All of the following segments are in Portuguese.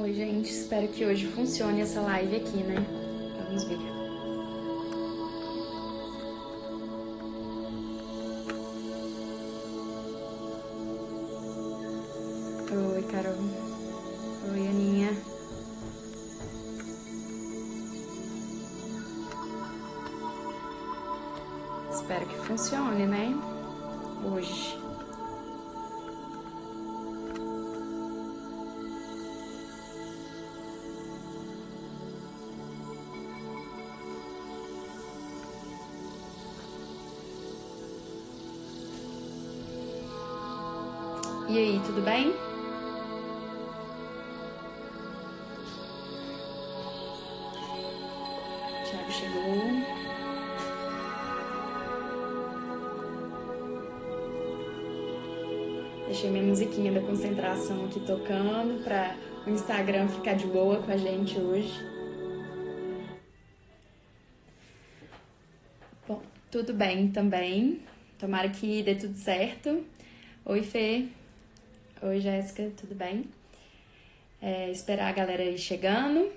Oi, gente. Espero que hoje funcione essa live aqui, né? Vamos ver. Oi, Carol. Oi, Aninha. Espero que funcione, né? Hoje. E aí, tudo bem? O Thiago chegou. Deixei minha musiquinha da concentração aqui tocando para o Instagram ficar de boa com a gente hoje. Bom, tudo bem também. Tomara que dê tudo certo. Oi, Fê. Oi, Jéssica, tudo bem? Esperar a galera aí chegando.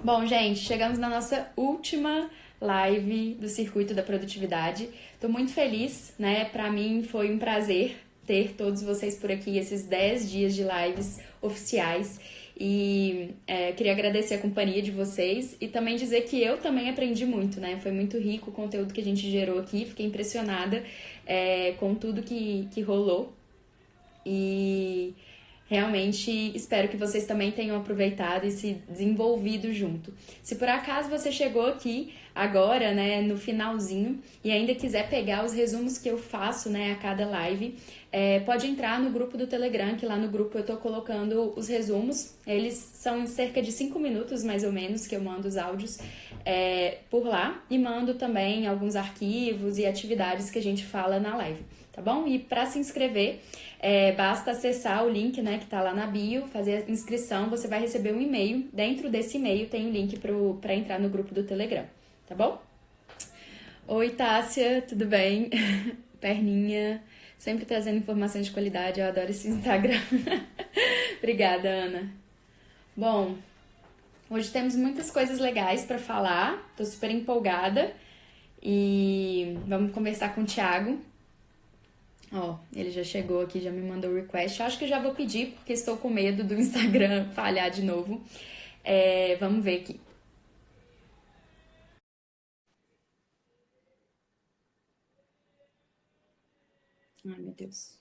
Bom, gente, chegamos na nossa última live do Circuito da Produtividade. Tô muito feliz, né? Pra mim foi um prazer ter todos vocês por aqui, esses 10 dias de lives oficiais. E queria agradecer a companhia de vocês e também dizer que eu também aprendi muito, né? Foi muito rico o conteúdo que a gente gerou aqui, fiquei impressionada com tudo que rolou. E realmente espero que vocês também tenham aproveitado e se desenvolvido junto. Se por acaso você chegou aqui agora, né, no finalzinho e ainda quiser pegar os resumos que eu faço, né, a cada live, pode entrar no grupo do Telegram, que lá no grupo eu tô colocando os resumos. Eles são em cerca de 5 minutos, mais ou menos, que eu mando os áudios por lá e mando também alguns arquivos e atividades que a gente fala na live. Tá bom? E para se inscrever, basta acessar o link, né, que tá lá na bio, fazer a inscrição, você vai receber um e-mail. Dentro desse e-mail tem o link para entrar no grupo do Telegram, tá bom? Oi, Tássia, tudo bem? Perninha, sempre trazendo informações de qualidade, eu adoro esse Instagram. Obrigada, Ana. Bom, hoje temos muitas coisas legais para falar, tô super empolgada e vamos conversar com o Thiago. Ó, ele já chegou aqui, já me mandou o request. Eu acho que eu já vou pedir, porque estou com medo do Instagram falhar de novo. Vamos ver aqui. Ai, meu Deus.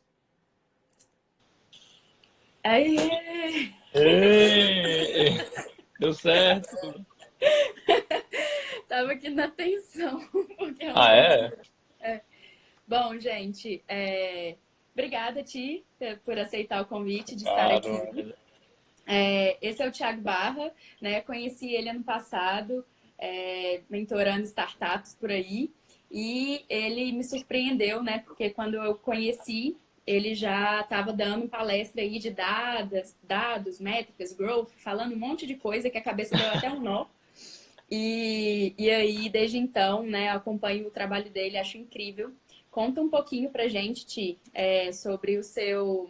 Aê! Ei, deu certo. Tava aqui na tensão, porque eu Ah, não é? consigo. Bom, gente, obrigada, Ti, por aceitar o convite de estar Claro. aqui. Esse é o Thiago Barra, né? Conheci ele ano passado, mentorando startups por aí, e ele me surpreendeu, né? Porque quando eu conheci, ele já estava dando palestra aí de dados, métricas, growth, falando um monte de coisa que a cabeça deu até um nó. E aí, desde então, né, acompanho o trabalho dele, acho incrível. Conta um pouquinho pra gente, Ti, sobre o seu,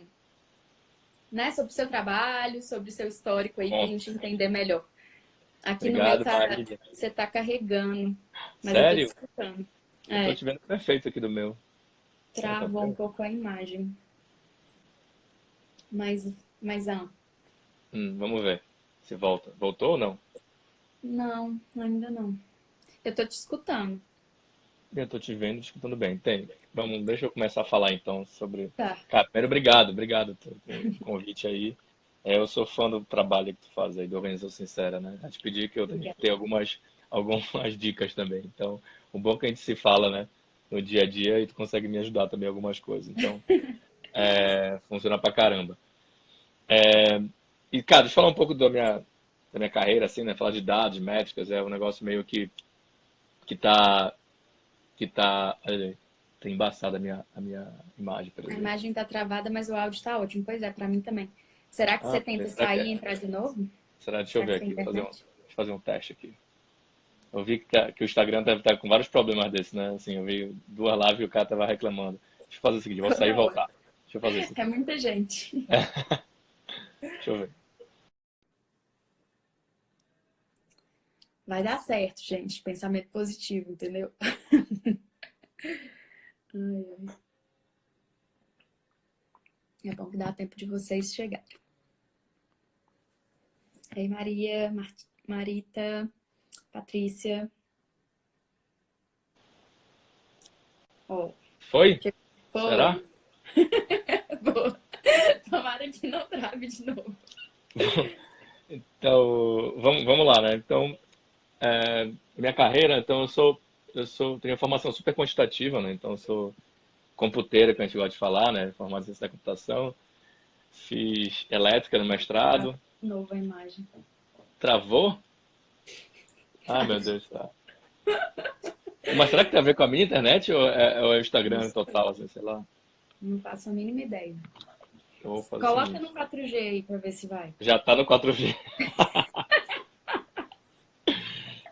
né, sobre o seu trabalho, sobre o seu histórico aí, pra Bom, gente entender melhor. Aqui no meu obrigado, Marília. você tá carregando, mas eu tô te Sério? escutando. Eu tô te vendo perfeito aqui do meu. Travou um pouco a imagem, mas Vamos ver se volta. Voltou ou não? não, ainda não. Eu tô te escutando. Eu tô te vendo e te escutando bem. Tem. Vamos, deixa eu começar a falar então sobre. Tá, Cara, primeiro, obrigado pelo convite aí. Eu sou fã do trabalho que tu faz aí, do Organização Sincera, né? Já te pedi que eu tenho que obrigada. ter algumas dicas também. Então, o bom é que a gente se fala, né? No dia a dia e tu consegue me ajudar também em algumas coisas. Então, funciona pra caramba. E, cara, deixa eu falar um pouco da minha carreira, assim, né? Falar de dados, métricas, é um negócio meio que tá, olha aí, tá embaçada a minha imagem, por A exemplo. imagem tá travada, mas o áudio tá ótimo. Pois é, pra mim também. Será que você Ah, tenta será que sair é? e entrar de novo? Deixa eu Será ver que tem aqui, internet? deixa eu fazer um teste aqui. Eu vi que o Instagram deve estar com vários problemas desses, né? Assim, eu vi duas lives e o cara tava reclamando. Deixa eu fazer o seguinte, eu vou sair e Toda hora. voltar. Deixa eu fazer isso É aqui. muita gente. Deixa eu ver. Vai dar certo, gente. Pensamento positivo, entendeu? Ai, ai. É bom que dá tempo de vocês chegarem. Ei, Maria, Marita, Patrícia. Ó, Foi? Será? foi. Boa. Tomara que não trave de novo. Então, vamos lá, né? Então, minha carreira, então tenho formação super quantitativa, né? Então, eu sou computeiro, que a gente gosta de falar, né? Formado em ciência da computação. Fiz elétrica no Trava mestrado. de novo a imagem. Travou? Ai, meu Deus, tá. Mas será que tem a ver com a minha internet ou é o Não Instagram sei. total, assim, sei lá? Não faço a mínima ideia. Eu vou fazer o Coloca seguinte. no 4G aí pra ver se vai. Já tá no 4G.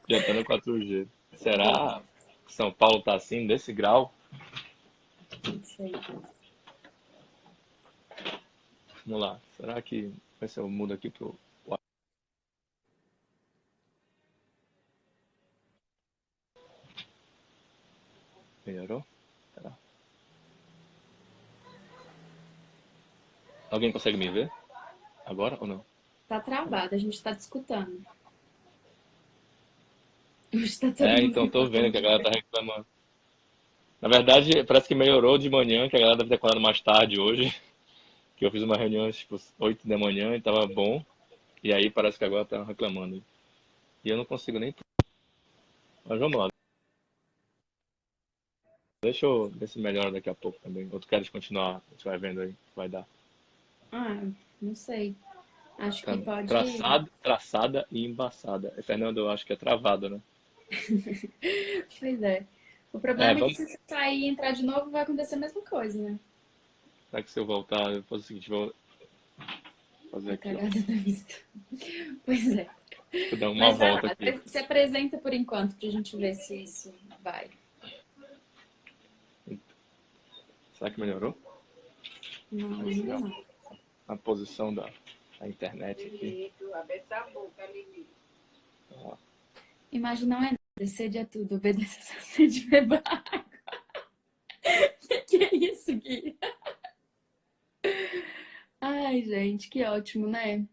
Já tá no 4G. Boa. Será que São Paulo tá assim, desse grau? Não sei. Vamos lá. Será que vai ser eu mudo aqui pro. Melhorou? Será? Alguém consegue me ver agora ou não? Tá travado, a gente tá te escutando. Hoje tá todo É, mundo então com tô vendo que a galera tá fone. reclamando. Na verdade, parece que melhorou de manhã, que a galera deve ter acordado mais tarde hoje. Que eu fiz uma reunião tipo 8 da manhã e tava bom. E aí parece que agora tá reclamando. E eu não consigo nem. Mas vamos lá. Deixa eu ver se melhora daqui a pouco também. Ou tu queres continuar? A gente vai vendo aí. Vai dar. Ah, não sei. Acho Tá que pode. traçada e embaçada. E, Fernando, eu acho que é travado, né? Pois é. O É, problema é que vamos. se você sair e entrar de novo, vai acontecer a mesma coisa, né? Será que se eu voltar, eu faço o seguinte, vou fazer A aqui, ó. cagada da vista. Pois é. Deixa eu dar uma Mas vai volta lá, aqui. se apresenta por enquanto pra gente ver se isso vai. Será que melhorou? Não, Deixa eu ainda ver não. a posição da internet aqui. Vamos lá. Imagem não é nada, sede é tudo, obedeça essa sede, beba água. Que é isso, Gui? Ai, gente, que ótimo, né?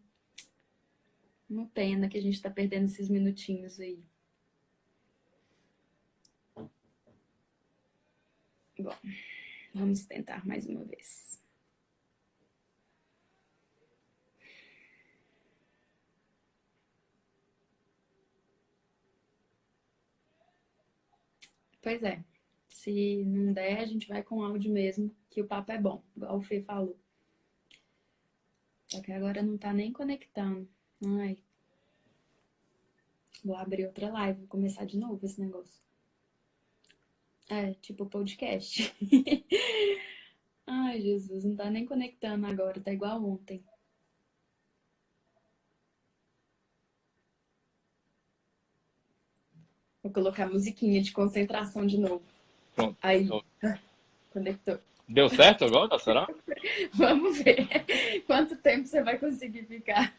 Uma pena que a gente tá perdendo esses minutinhos aí. Bom, vamos tentar mais uma vez. Pois é. Se não der, a gente vai com áudio mesmo, que o papo é bom, igual o Fê falou. Só que agora não tá nem conectando. Ai, vou abrir outra live, vou começar de novo esse negócio. É, tipo podcast. Ai, Jesus, não tá nem conectando agora, tá igual ontem. Vou colocar musiquinha de concentração de novo. Pronto. Aí, conectou. Deu certo agora, será? Vamos ver quanto tempo você vai conseguir ficar.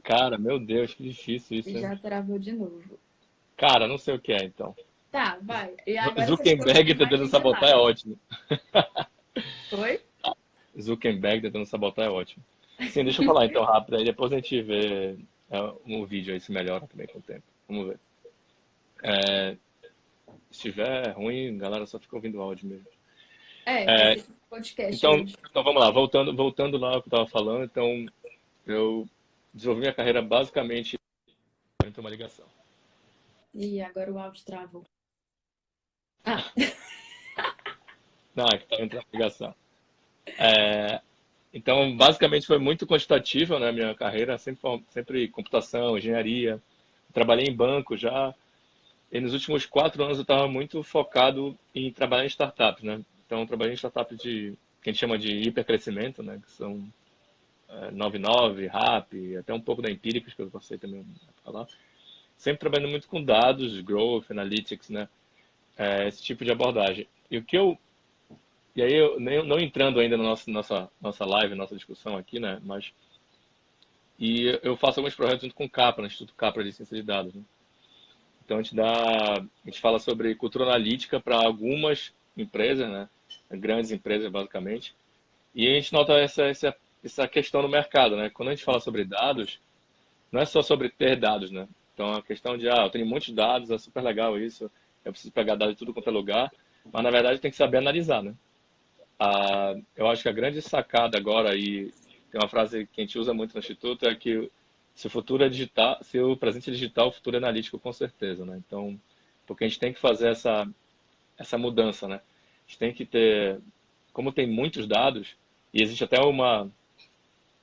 Cara, meu Deus, que difícil E isso, hein? já travou de novo. Cara, não sei o que é, então. Tá, vai. E agora você ficou com a Zuckerberg tentando imagem de sabotar é lado. ótimo. Foi? Zuckerberg tentando sabotar é ótimo. Sim, deixa eu falar então rápido, aí depois a gente vê um vídeo aí se melhora também com o tempo. Vamos ver. É, se estiver ruim, galera, só fica ouvindo o áudio mesmo. É, vai É, ser podcast então, hoje. então vamos lá, voltando lá ao que eu estava falando, então eu desenvolvi minha carreira basicamente em uma ligação. Ih, agora o áudio travou. Ah, Não, é que estava entrando uma ligação. Então, basicamente foi muito quantitativa, né, minha carreira, sempre computação, engenharia. Trabalhei em banco já, e nos últimos 4 anos eu estava muito focado em trabalhar em startups, né? Então, eu trabalhei em startups que a gente chama de hipercrescimento, né? Que são 99, RAP, até um pouco da Empíricos, que eu passei também a falar. Sempre trabalhando muito com dados, growth, analytics, né? Esse tipo de abordagem. E aí, eu não entrando ainda na nossa live, nossa discussão aqui, né? Mas E eu faço alguns projetos junto com o Capra, no Instituto Capra de Ciência de Dados, né? Então a gente fala sobre cultura analítica para algumas empresas, né? Grandes empresas, basicamente. E a gente nota essa questão no mercado, né? Quando a gente fala sobre dados, não é só sobre ter dados, né? Então a questão de, eu tenho muitos dados, é super legal isso, eu preciso pegar dados de tudo quanto é lugar, mas na verdade tem que saber analisar, né? Eu acho que a grande sacada agora, e tem uma frase que a gente usa muito no Instituto, é que se o futuro é digital, se o presente é digital, o futuro é analítico, com certeza, né? Então, porque a gente tem que fazer essa mudança, né? A gente tem que ter, como tem muitos dados, e existe até uma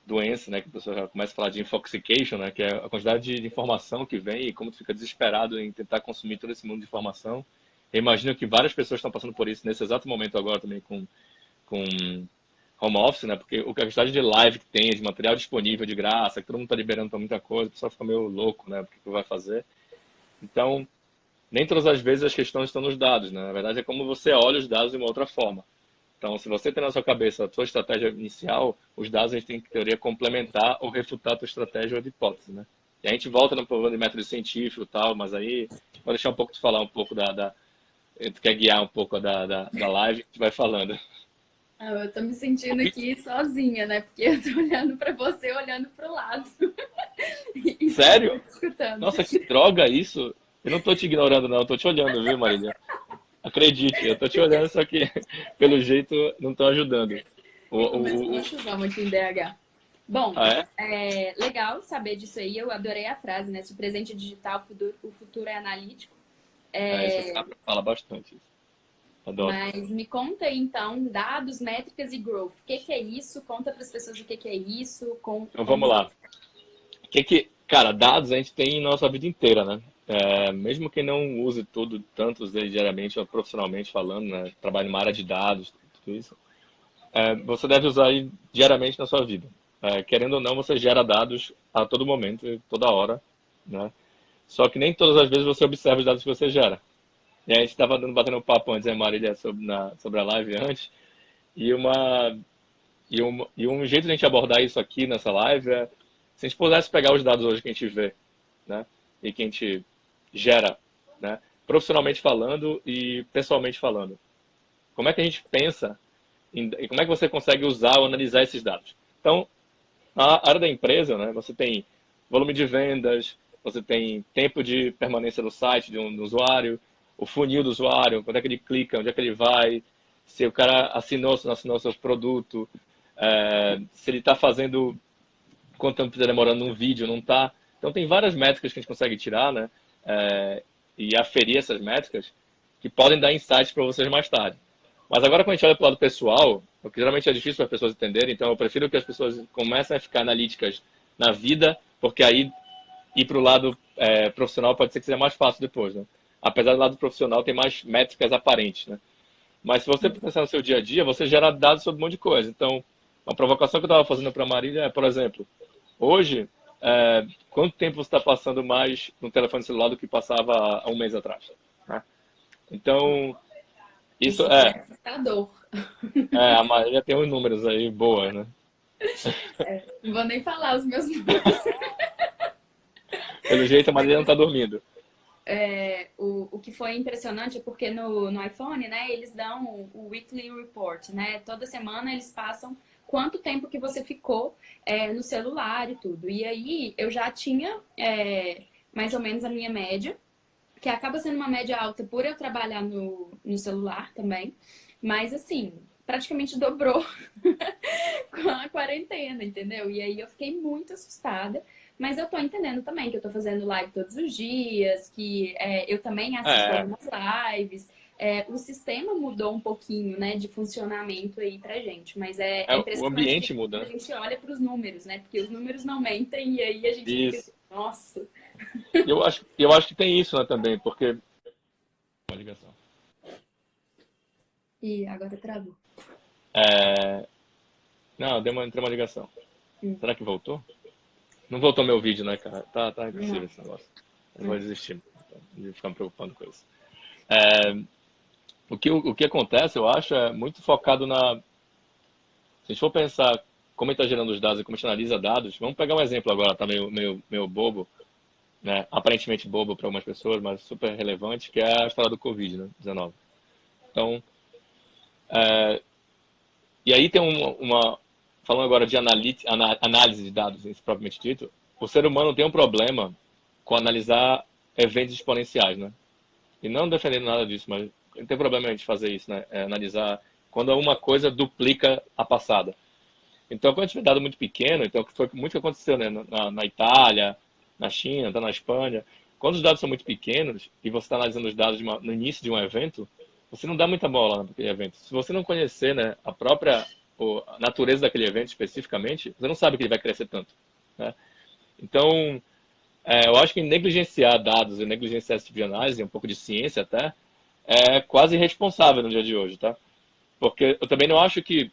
doença, né, que a pessoa já começa a falar de infoxication, né, que é a quantidade de informação que vem e como tu fica desesperado em tentar consumir todo esse mundo de informação. Eu imagino que várias pessoas estão passando por isso nesse exato momento agora também com home office, né, porque a quantidade de live que tem, de material disponível de graça, que todo mundo está liberando para muita coisa, o pessoal fica meio louco, né, porque que vai fazer. Então, nem todas as vezes as questões estão nos dados, né, na verdade é como você olha os dados de uma outra forma. Então, se você tem na sua cabeça a sua estratégia inicial, os dados a gente tem que, em teoria, complementar ou refutar a tua estratégia ou de hipótese, né? E a gente volta no problema de método científico e tal, mas aí vou deixar um pouco de falar um pouco tu quer guiar um pouco da live, a gente vai falando. Eu tô me sentindo aqui sozinha, né? Porque eu tô olhando pra você, olhando pro lado. E só tô Sério? te escutando. Nossa, que droga isso! Eu não tô te ignorando, não, eu tô te olhando, viu, Marília? Acredite, eu tô te olhando, só que pelo jeito não estão ajudando. O, Eu tô mais o, o, confusão aqui em BH. Bom, ah, é? legal saber disso aí. Eu adorei a frase, né? Se o presente é digital, o futuro é analítico. Isso, o fala bastante. Isso. Adoro. Mas me conta aí, então, dados, métricas e growth. O que que é isso? Conta para as pessoas o que que é isso, Então como vamos lá. Cara, dados a gente tem na nossa vida inteira, né? Mesmo quem não use tudo, tantos deles diariamente ou profissionalmente falando, né? Trabalha numa área de dados, tudo isso, você deve usar aí diariamente na sua vida. Querendo ou não, você gera dados a todo momento, toda hora, né? Só que nem todas as vezes você observa os dados que você gera. E a gente estava batendo um papo antes, né, Marília, sobre a live antes, e um jeito de a gente abordar isso aqui nessa live é se a gente pudesse pegar os dados hoje que a gente vê, né, e que a gente gera, né, profissionalmente falando e pessoalmente falando. Como é que a gente pensa e como é que você consegue usar ou analisar esses dados? Então, na área da empresa, né, você tem volume de vendas, você tem tempo de permanência no site de um usuário, o funil do usuário, quando é que ele clica, onde é que ele vai, se o cara assinou ou não assinou seu produto, se ele está fazendo, quanto tempo está demorando num vídeo, não está. Então tem várias métricas que a gente consegue tirar, né? E aferir essas métricas que podem dar insights para vocês mais tarde. Mas agora, quando a gente olha para o lado pessoal, o que geralmente é difícil para as pessoas entenderem, então eu prefiro que as pessoas comecem a ficar analíticas na vida, porque aí ir para o lado profissional pode ser que seja mais fácil depois, né? Apesar do lado profissional tem mais métricas aparentes, né? Mas se você pensar no seu dia a dia, você gera dados sobre um monte de coisa. Então, uma provocação que eu estava fazendo para a Marília é, por exemplo, hoje, quanto tempo você está passando mais no telefone celular do que passava há um mês atrás? Né? Então, isso isso é assustador. a Marília tem uns números aí boas, né? Não vou nem falar os meus números. Pelo jeito, a Marília não está dormindo. O que foi impressionante é porque no iPhone, né, eles dão o weekly report, né? Toda semana eles passam quanto tempo que você ficou no celular e tudo. E aí eu já tinha mais ou menos a minha média, que acaba sendo uma média alta por eu trabalhar no celular também. Mas assim, praticamente dobrou com a quarentena, entendeu? E aí eu fiquei muito assustada. Mas eu tô entendendo também que eu tô fazendo live todos os dias, que eu também assisto É, algumas lives. O sistema mudou um pouquinho, né, de funcionamento aí pra gente. Mas é o impressionante que ambiente muda, a né? gente olha pros números, né? Porque os números não mentem e aí a gente fica assim, Isso. nossa. Eu acho que tem isso, né, também, porque... Uma ligação. E agora travou. Não, entrou uma ligação. Hum. Será que voltou? Não voltou meu vídeo, né, cara? Tá impossível Não. esse negócio. Eu vou Hum. desistir de ficar me preocupando com isso. É, o que acontece, eu acho, é muito focado na. Se a gente for pensar como ele está gerando os dados e como a gente analisa dados, vamos pegar um exemplo agora, tá meio bobo, né? Aparentemente bobo para algumas pessoas, mas super relevante, que é a história do Covid, né? 19. Então, e aí tem falando agora de análise de dados, propriamente dito, o ser humano tem um problema com analisar eventos exponenciais, né? E não defendendo nada disso, mas não tem problema a gente fazer isso, né? Analisar quando uma coisa duplica a passada. Então, quando a gente vê dado muito pequeno, então foi muito que aconteceu, né? Na Itália, na China, tá na Espanha. Quando os dados são muito pequenos e você está analisando os dados no início de um evento, você não dá muita bola naquele evento. Se você não conhecer, né, a natureza daquele evento especificamente, você não sabe que ele vai crescer tanto, né? Então, eu acho que negligenciar dados e negligenciar esse tipo de análise, um pouco de ciência até, é quase irresponsável no dia de hoje, tá? Porque eu também não acho que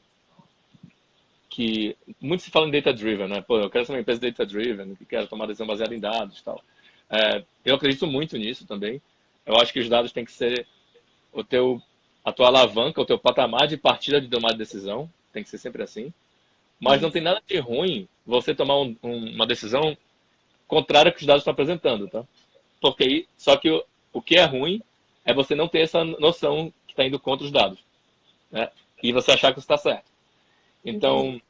muito se fala em data-driven, né? Pô, eu quero ser uma empresa data-driven, que quero tomar decisão baseada em dados e tal. Eu acredito muito nisso também. Eu acho que os dados têm que ser a tua alavanca, o teu patamar de partida de tomar de decisão. Tem que ser sempre assim. Mas não tem Isso. nada de ruim você tomar uma decisão contrária ao que os dados estão apresentando, tá? Só que o que é ruim é você não ter essa noção que está indo contra os dados, né? E você achar que você está certo. Entendi.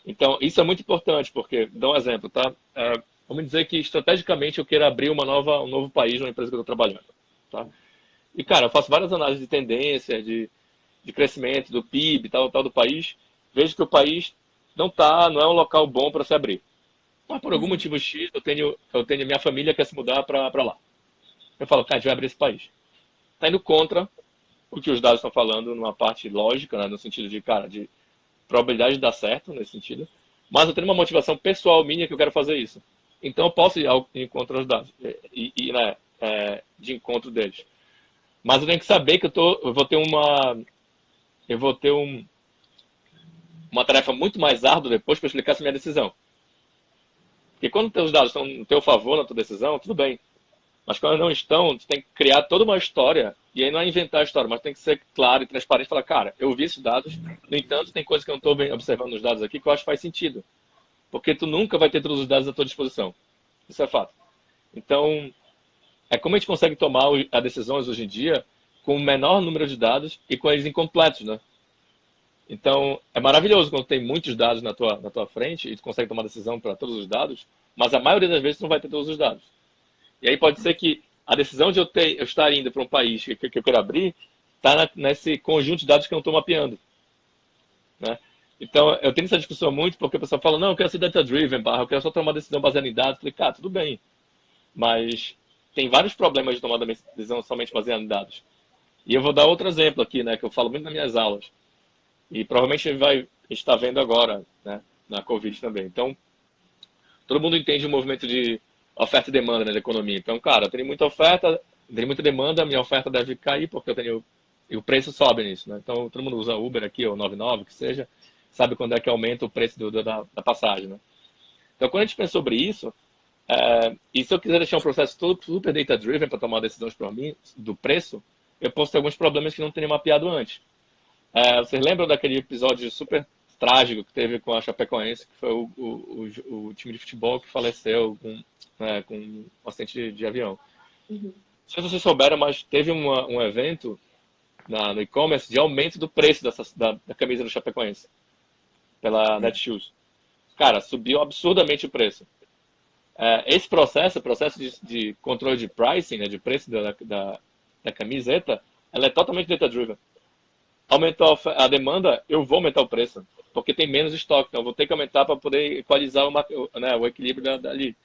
Então, isso é muito importante, porque, dá um exemplo, tá? Vamos dizer que estrategicamente eu queira abrir um novo país numa empresa que eu estou trabalhando, tá? E, cara, eu faço várias análises de tendência, de crescimento, do PIB, tal do país. Vejo que o país não é um local bom para se abrir. Mas por algum Uhum. motivo X, minha família quer se mudar para lá. Eu falo, cara, a gente vai abrir esse país. Está indo contra o que os dados estão falando numa parte lógica, né, no sentido de, cara, de probabilidade de dar certo, nesse sentido. Mas eu tenho uma motivação pessoal minha que eu quero fazer isso. Então eu posso ir ao encontro dos dados, né, de encontro deles. Mas eu tenho que saber que eu vou ter uma tarefa muito mais árdua depois para explicar essa minha decisão. Porque quando os teus dados estão no teu favor, na tua decisão, tudo bem. Mas quando não estão, tu tem que criar toda uma história. E aí não é inventar a história, mas tem que ser claro e transparente. Falar, cara, eu vi esses dados. No entanto, tem coisas que eu não estou observando nos dados aqui que eu acho que faz sentido. Porque tu nunca vai ter todos os dados à tua disposição. Isso é fato. Então, é como a gente consegue tomar as decisões hoje em dia com o menor número de dados e com eles incompletos, né? Então, é maravilhoso quando tem muitos dados na tua frente e tu consegue tomar decisão para todos os dados, mas a maioria das vezes tu não vai ter todos os dados. E aí pode ser que a decisão de eu estar indo para um país que eu quero abrir está nesse conjunto de dados que eu não estou mapeando, né? Então, eu tenho essa discussão muito porque o pessoal fala, não, eu quero ser data-driven, eu quero só tomar uma decisão baseada em dados. Eu falei, cara, tudo bem, mas tem vários problemas de tomar decisão somente baseada em dados. E eu vou dar outro exemplo aqui, né, que eu falo muito nas minhas aulas. E provavelmente a gente está vendo agora, né, na Covid também. Então, todo mundo entende o movimento de oferta e demanda, né, da economia. Então, cara, tem muita oferta, tem muita demanda, minha oferta deve cair porque eu tenho e o preço sobe nisso, né? Então, todo mundo usa Uber aqui ou 99, que seja, sabe quando é que aumenta o preço da passagem, né? Então, quando a gente pensa sobre isso, e se eu quiser deixar um processo todo super data-driven para tomar decisões para mim do preço, eu posso ter alguns problemas que não teria mapeado antes. Vocês lembram daquele episódio super trágico que teve com a Chapecoense, que foi o time de futebol que faleceu com um acidente de avião? Uhum. Não sei se vocês souberam, mas teve um evento no e-commerce de aumento do preço da camisa do Chapecoense pela Netshoes. Cara, subiu absurdamente o preço. Esse processo de controle de pricing, né, de preço da camiseta, ela é totalmente data-driven. Aumentou a demanda, eu vou aumentar o preço, porque tem menos estoque, então eu vou ter que aumentar para poder equalizar né, o equilíbrio dali.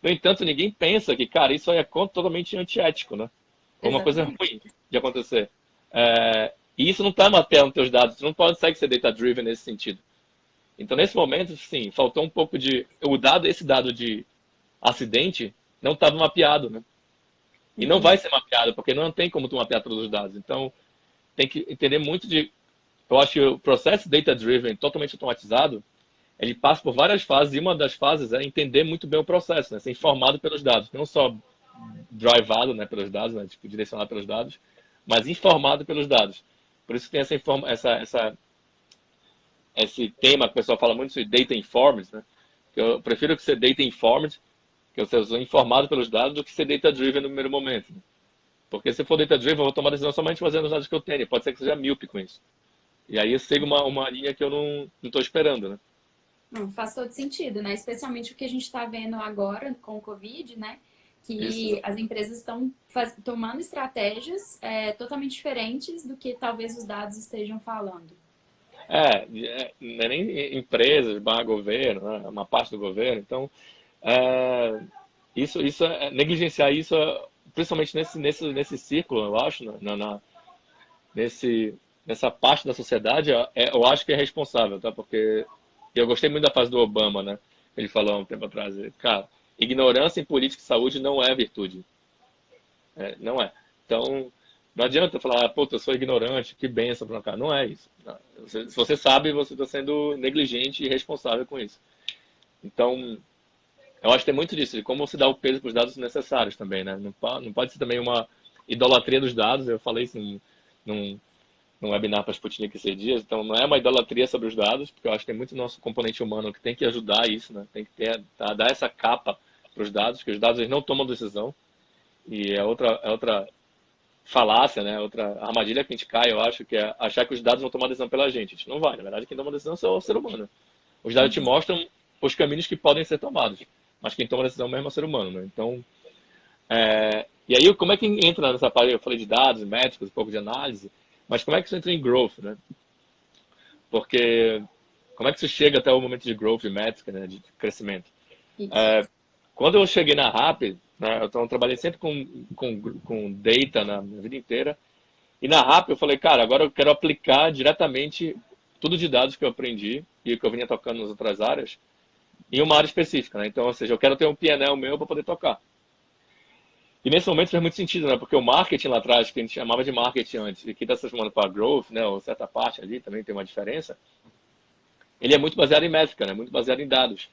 No entanto, ninguém pensa que, cara, isso aí é totalmente antiético, né? Ou uma coisa Exatamente. ruim de acontecer. E isso não está mapeando teus dados, tu não consegue ser data-driven nesse sentido. Então, nesse momento, sim, faltou um pouco de... Esse dado de acidente não estava mapeado, né? E não vai Entendi. ser mapeado, porque não tem como tu mapear todos os dados. Então, tem que entender muito de... Eu acho que o processo data-driven, totalmente automatizado, ele passa por várias fases, e uma das fases é entender muito bem o processo, né? Ser informado pelos dados, não só drivado, né, pelos dados, né, tipo, direcionado pelos dados, mas informado pelos dados. Por isso que tem essa esse tema que o pessoal fala muito sobre data informed, né? Eu prefiro que você data informed, que eu seja informado pelos dados, do que ser data driven no primeiro momento, né? Porque se for data driven, eu vou tomar decisão somente fazendo os dados que eu tenho. Pode ser que seja míope com isso. E aí eu sigo uma linha que eu não estou esperando, né? Não, faz todo sentido, né? Especialmente o que a gente está vendo agora com o Covid, né? Isso. Que as empresas estão tomando estratégias totalmente diferentes do que talvez os dados estejam falando. Não é nem empresas, barra governo, né? Uma parte do governo. Então, é, negligenciar isso, principalmente nesse círculo, eu acho, nesse, nessa parte da sociedade, eu acho que é responsável, tá? Porque eu gostei muito da frase do Obama, né? Ele falou há um tempo atrás, cara, ignorância em política e saúde não é virtude. Não é. Então, não adianta falar, pô, eu sou ignorante, que benção para cá. Não é isso. Não. Se você sabe, você está sendo negligente e irresponsável com isso. Então, eu acho que tem muito disso, de como você dá o peso para os dados necessários também, né? Não pode ser também uma idolatria dos dados. Eu falei isso num, num webinar para Sputnik esses dias. Então, não é uma idolatria sobre os dados, porque eu acho que tem muito nosso componente humano que tem que ajudar isso, né? Tem que dar essa capa para os dados, que os dados eles não tomam decisão. E é outra falácia, né? Outra armadilha que a gente cai, eu acho, que é achar que os dados vão tomar decisão pela gente. A gente não vai. Na verdade, quem toma decisão é o ser humano. Os dados te mostram os caminhos que podem ser tomados, mas quem toma a decisão mesmo é o ser humano, né? Então, e aí como é que entra nessa parte? Eu falei de dados, métricos, um pouco de análise, mas como é que isso entra em growth, né? Porque como é que isso chega até o momento de growth, de métrica, né? De crescimento? Isso. Quando eu cheguei na Rappi, né? Eu trabalhei sempre com data na minha vida inteira. E na Rappi eu falei, cara, agora eu quero aplicar diretamente tudo de dados que eu aprendi e que eu vinha tocando nas outras áreas em uma área específica, né? Então, ou seja, eu quero ter um PNL meu para poder tocar. E nesse momento faz muito sentido, né? Porque o marketing lá atrás, que a gente chamava de marketing antes, e que está se transformando para growth, né? Ou certa parte ali também tem uma diferença. Ele é muito baseado em métrica, né? Muito baseado em dados.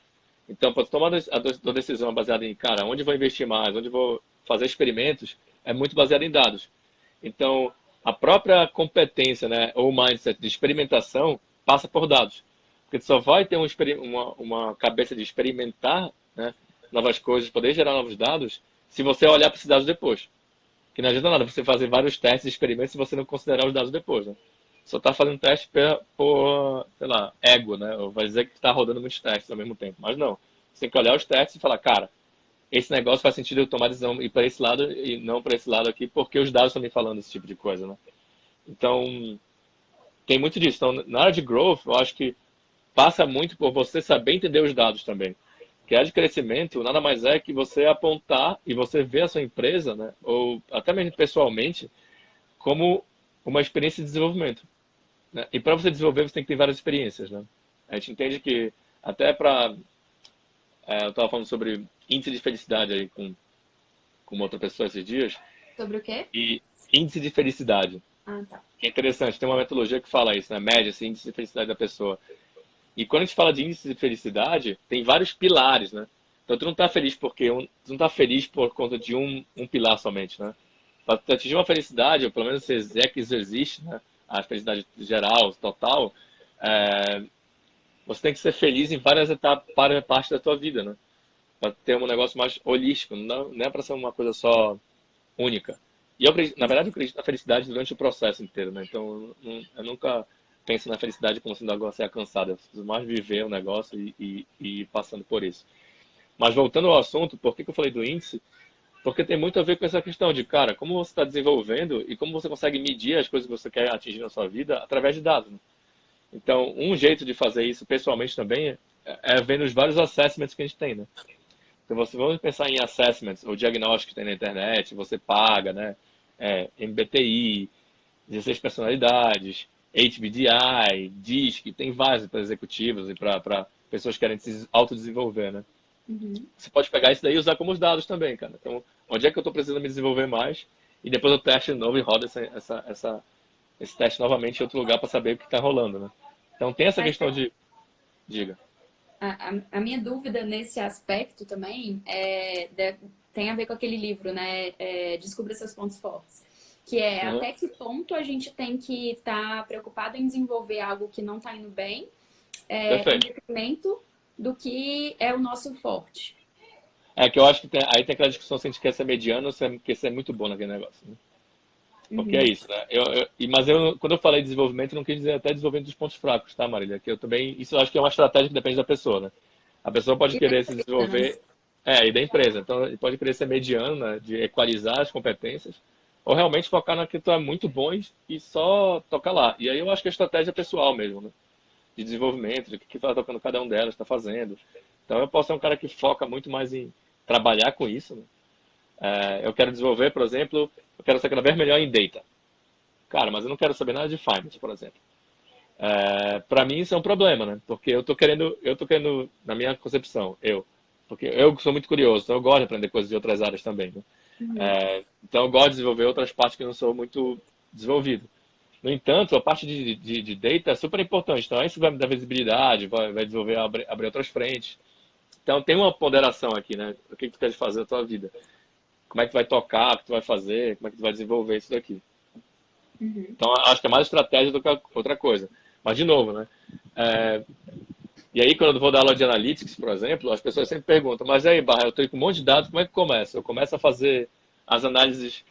Então, para tomar a decisão baseada em, cara, onde vou investir mais, onde vou fazer experimentos, é muito baseado em dados. Então, a própria competência, né, ou mindset de experimentação passa por dados. Porque tu só vai ter uma cabeça de experimentar, né, novas coisas, poder gerar novos dados, se você olhar para esses dados depois. Que não adianta nada você fazer vários testes e experimentos se você não considerar os dados depois, né? Só está fazendo teste por, sei lá, ego, né? Ou vai dizer que está rodando muitos testes ao mesmo tempo. Mas não. Você tem que olhar os testes e falar, cara, esse negócio faz sentido eu tomar decisão ir para esse lado e não para esse lado aqui, porque os dados estão me falando esse tipo de coisa, né? Então, tem muito disso. Então, na área de growth, eu acho que passa muito por você saber entender os dados também. Que a área de crescimento nada mais é que você apontar e você ver a sua empresa, né? Ou até mesmo pessoalmente, como uma experiência de desenvolvimento, né? E para você desenvolver, você tem que ter várias experiências, né? A gente entende que até para... eu estava falando sobre índice de felicidade aí com uma outra pessoa esses dias, Sobre o quê? e índice de felicidade. Ah, tá. Que é interessante, tem uma metodologia que fala isso, né? Média, esse índice de felicidade da pessoa. E quando a gente fala de índice de felicidade, tem vários pilares, né? Então tu não está feliz tu não tá feliz por conta de um pilar somente, né? Para atingir uma felicidade, ou pelo menos se é que isso existe, né? A felicidade geral, total, é, você tem que ser feliz em várias etapas, várias partes da tua vida, né? Para ter um negócio mais holístico, não é para ser uma coisa só única. E na verdade, eu acredito na felicidade durante o processo inteiro, né? Então, eu nunca penso na felicidade como sendo algo a ser alcançado. Eu preciso mais viver o negócio e ir passando por isso. Mas voltando ao assunto, por que eu falei do índice? Porque tem muito a ver com essa questão de, cara, como você está desenvolvendo e como você consegue medir as coisas que você quer atingir na sua vida através de dados, né? Então, um jeito de fazer isso pessoalmente também é vendo os vários assessments que a gente tem, né? Então, você vamos pensar em assessments, ou diagnóstico que tem na internet, você paga, né? MBTI, 16 personalidades, HBDI, DISC, tem vários para executivos e para pessoas que querem se autodesenvolver, né? Uhum. Você pode pegar isso daí e usar como os dados também, cara. Então, onde é que eu estou precisando me desenvolver mais? E depois eu teste de novo e rodo esse teste novamente em outro lugar para saber o que está rolando, né? Então, tem essa Mas questão de... Diga. a minha dúvida nesse aspecto também tem a ver com aquele livro, né? Descubra seus pontos fortes. Que é Uhum. até que ponto a gente tem que estar preocupado em desenvolver algo que não está indo bem em Perfeito. detrimento do que é o nosso forte. É que eu acho que aí tem aquela discussão se a gente quer ser mediano ou se quer ser muito bom naquele negócio, né? Porque é Uhum. isso, né? Mas quando eu falei de desenvolvimento, eu não quis dizer até desenvolvimento dos pontos fracos, tá, Marília? Que eu também, isso eu acho que é uma estratégia que depende da pessoa, né? A pessoa pode E da querer se empresa, né? desenvolver, e da empresa. Então, ele pode querer ser mediano, né? De equalizar as competências, ou realmente focar naquilo que tu é muito bom e só tocar lá. E aí eu acho que a estratégia é pessoal mesmo, né? De desenvolvimento, de o que está tocando cada um delas, está fazendo. Então, eu posso ser um cara que foca muito mais em trabalhar com isso, né? Eu quero desenvolver, por exemplo, eu quero ser cada vez melhor em data. Cara, mas eu não quero saber nada de finance, por exemplo. Para mim isso é um problema, né? Porque eu tô querendo, na minha concepção, porque eu sou muito curioso, então eu gosto de aprender coisas de outras áreas também, né? Uhum. Então eu gosto de desenvolver outras partes que eu não sou muito desenvolvido. No entanto, a parte de data é super importante. Então isso vai me dar visibilidade, vai desenvolver, abrir outras frentes. Então tem uma ponderação aqui, né? O que tu quer fazer na tua vida? Como é que tu vai tocar, o que tu vai fazer, como é que tu vai desenvolver isso daqui? Uhum. Então acho que é mais estratégia do que outra coisa. Mas de novo, né? É, E aí, quando eu vou dar aula de analytics, por exemplo, as pessoas sempre perguntam, mas aí, Barra, eu tenho com um monte de dados, como é que começa? Eu começo a fazer as análises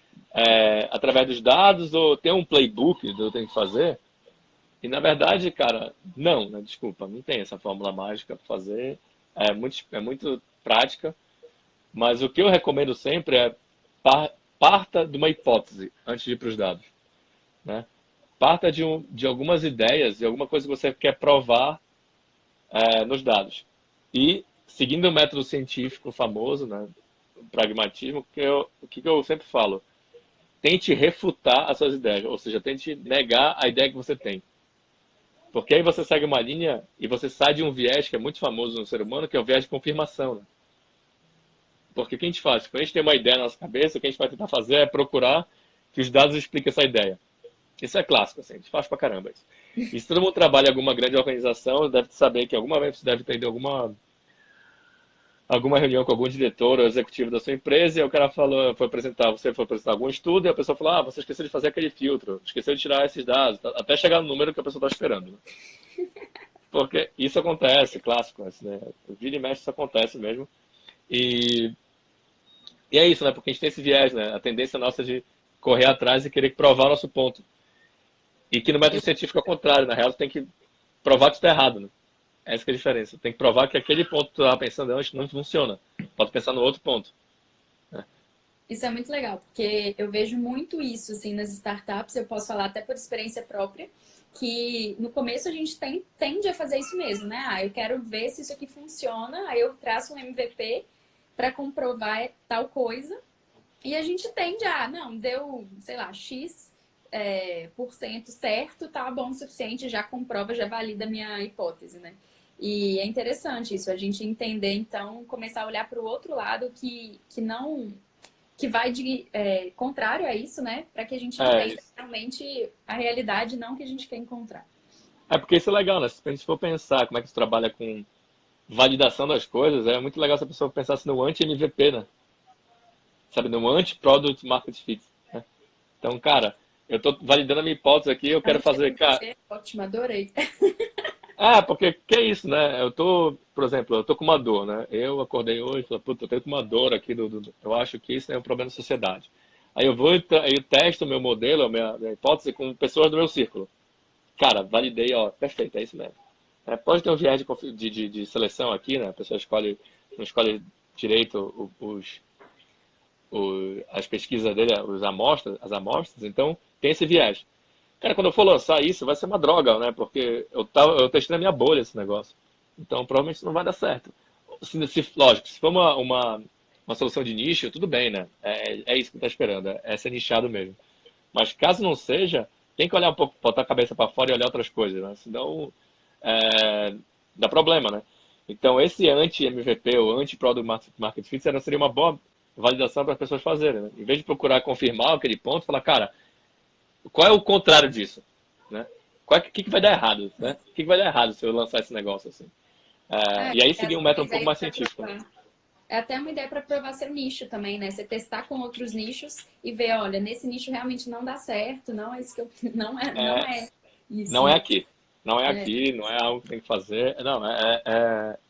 através dos dados ou tem um playbook que eu tenho que fazer? E na verdade, cara, não, né? Desculpa, não tem essa fórmula mágica para fazer. É muito prática, mas o que eu recomendo sempre é parta de uma hipótese antes de ir para os dados, né? Parta de algumas ideias e alguma coisa que você quer provar nos dados. E, seguindo o método científico famoso, né, o pragmatismo, o que eu sempre falo? Tente refutar as suas ideias, ou seja, tente negar a ideia que você tem. Porque aí você segue uma linha e você sai de um viés que é muito famoso no ser humano, que é o viés de confirmação. Né? Porque o que a gente faz? Quando a gente tem uma ideia na nossa cabeça, o que a gente vai tentar fazer é procurar que os dados expliquem essa ideia. Isso é clássico, assim, a gente faz pra caramba isso. E se todo mundo trabalha em alguma grande organização, deve saber que alguma vez você deve ter ido alguma reunião com algum diretor ou executivo da sua empresa e o cara falou, você foi apresentar algum estudo e a pessoa falou, você esqueceu de fazer aquele filtro, esqueceu de tirar esses dados, até chegar no número que a pessoa está esperando. Né? Porque isso acontece, clássico, assim, né? Vira e mexe, isso acontece mesmo. E, e é isso, né? Porque a gente tem esse viés, né? A tendência nossa de correr atrás e querer provar o nosso ponto. E que no método Eu, científico é o contrário, na real, você tem que provar que está errado, né? Essa que é a diferença. Tem que provar que aquele ponto que tu estava pensando antes não funciona. Pode pensar no outro ponto. Né? isso é muito legal, porque eu vejo muito isso assim nas startups, eu posso falar até por experiência própria, que no começo a gente tende a fazer isso mesmo, né? Eu quero ver se isso aqui funciona, aí eu traço um MVP para comprovar tal coisa, e a gente tende a, não, deu, sei lá, X por cento certo, tá bom o suficiente, já comprova, já valida a minha hipótese, né? E é interessante isso, a gente entender, então, começar a olhar para o outro lado que não que vai de contrário a isso, né? Para que a gente É, entenda isso. realmente a realidade, não que a gente quer encontrar. Porque isso é legal, né? Se a gente for pensar como é que você trabalha com validação das coisas, é muito legal se a pessoa pensasse no anti-MVP, né? Sabe, no anti-product market fit. Né? Então, cara, eu tô validando a minha hipótese aqui, eu quero fazer, cara. Anti-MVP, ótimo, adorei. Porque que é isso, né? Por exemplo, eu tô com uma dor, né? Eu acordei hoje e falei, puta, eu tenho uma dor aqui eu acho que isso é um problema da sociedade. Aí eu vou e eu testo o meu modelo, a minha hipótese com pessoas do meu círculo. Cara, validei, ó, perfeito, é isso mesmo. Pode ter um viés de seleção aqui, né? A pessoa não escolhe direito as pesquisas dele, as amostras, então tem esse viés. Cara, quando eu for lançar isso, vai ser uma droga, né? Porque eu testei na minha bolha esse negócio. Então, provavelmente isso não vai dar certo. Lógico, se for uma solução de nicho, tudo bem, né? É isso que está esperando, é ser nichado mesmo. Mas caso não seja, tem que olhar um pouco, botar a cabeça para fora e olhar outras coisas, né? Senão, dá problema, né? Então, esse anti-MVP ou anti-Product Market Fit seria uma boa validação para as pessoas fazerem, né? Em vez de procurar confirmar aquele ponto, falar, cara, qual é o contrário disso? Né? Que vai dar errado? Né? O que vai dar errado se eu lançar esse negócio assim? E aí seguir Às um método um vezes pouco aí mais para científico. Né? provar. É até uma ideia para provar seu nicho também, né? Você testar com outros nichos e ver, olha, nesse nicho realmente não dá certo, não é isso que eu não é É, isso, não é né? aqui. Não é É, aqui, não é algo que tem que fazer. Não,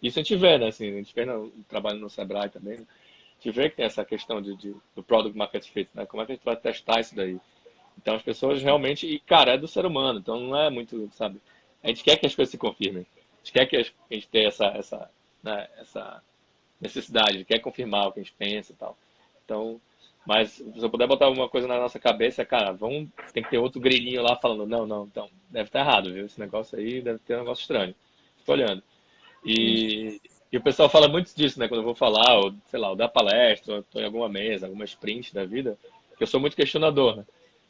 isso a gente vê, né? Assim, a gente vê no trabalho no Sebrae também, né? A gente vê que tem essa questão do Product Market Fit, né? Como é que a gente vai testar isso daí? Então as pessoas realmente, e cara, é do ser humano, então não é muito, sabe? A gente quer que as coisas se confirmem. A gente quer que a gente tenha né, essa necessidade, quer confirmar o que a gente pensa e tal. Então, mas se eu puder botar alguma coisa na nossa cabeça, cara, tem que ter outro grilinho lá falando, não, não, então, deve estar errado, viu? Esse negócio aí deve ter um negócio estranho. Estou olhando. isso. E o pessoal fala muito disso, né? Quando eu vou falar, ou, sei lá, ou dar palestra, ou estou em alguma mesa, alguma sprint da vida, que eu sou muito questionador, né?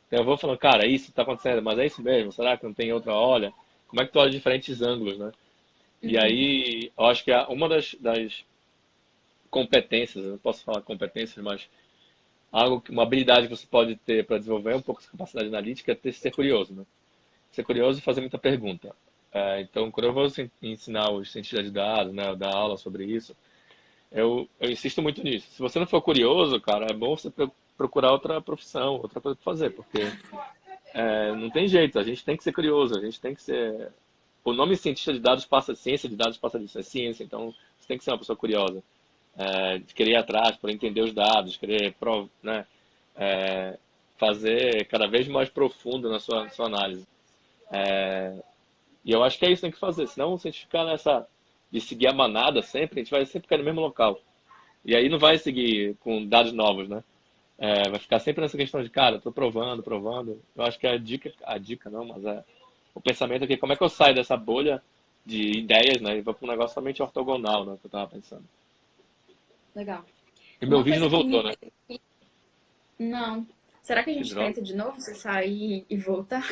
Então eu vou falando, cara, isso está acontecendo, mas é isso mesmo? Será que não tem outra olha? Como é que tu olha de diferentes ângulos, né? E Uhum. aí, eu acho que uma das competências, eu não posso falar competências, mas uma habilidade que você pode ter para desenvolver um pouco essa capacidade analítica é ser curioso, né? Ser curioso e fazer muita pergunta. Então, quando eu vou ensinar os cientistas de dados, né, dar aula sobre isso, eu insisto muito nisso. Se você não for curioso, cara, é bom você procurar outra profissão, outra coisa para fazer, porque não tem jeito, a gente tem que ser curioso, a gente tem que ser. O nome cientista de dados passa, ciência de dados passa disso, é ciência, então você tem que ser uma pessoa curiosa, de querer ir atrás, para entender os dados, querer, né, é, fazer cada vez mais profundo na sua análise. E eu acho que é isso que tem que fazer, senão se a gente ficar nessa de seguir a manada sempre, a gente vai sempre ficar no mesmo local. E aí não vai seguir com dados novos, né? Vai ficar sempre nessa questão de, cara, tô provando, provando. Eu acho que a dica não, mas o pensamento aqui, como é que eu saio dessa bolha de ideias, né? E vou para um negócio somente ortogonal, né? Que eu tava pensando. Legal. E meu Uma vídeo coisa não que me voltou, né? veio aqui. Não. Será que a Que gente droga. tenta de novo? Você sair e voltar?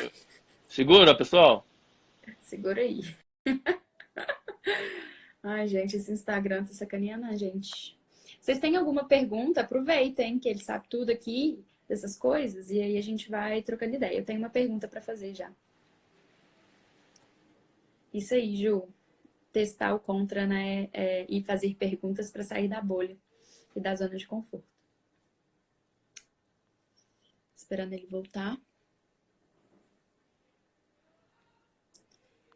Segura, pessoal. Segura aí. Ai, gente, esse Instagram tá sacaneando a gente. Vocês têm alguma pergunta? Aproveitem, que ele sabe tudo aqui dessas coisas, e aí a gente vai trocando ideia. Eu tenho uma pergunta pra fazer já. Isso aí, Ju. Testar o contra, né? E fazer perguntas pra sair da bolha e da zona de conforto. Esperando ele voltar.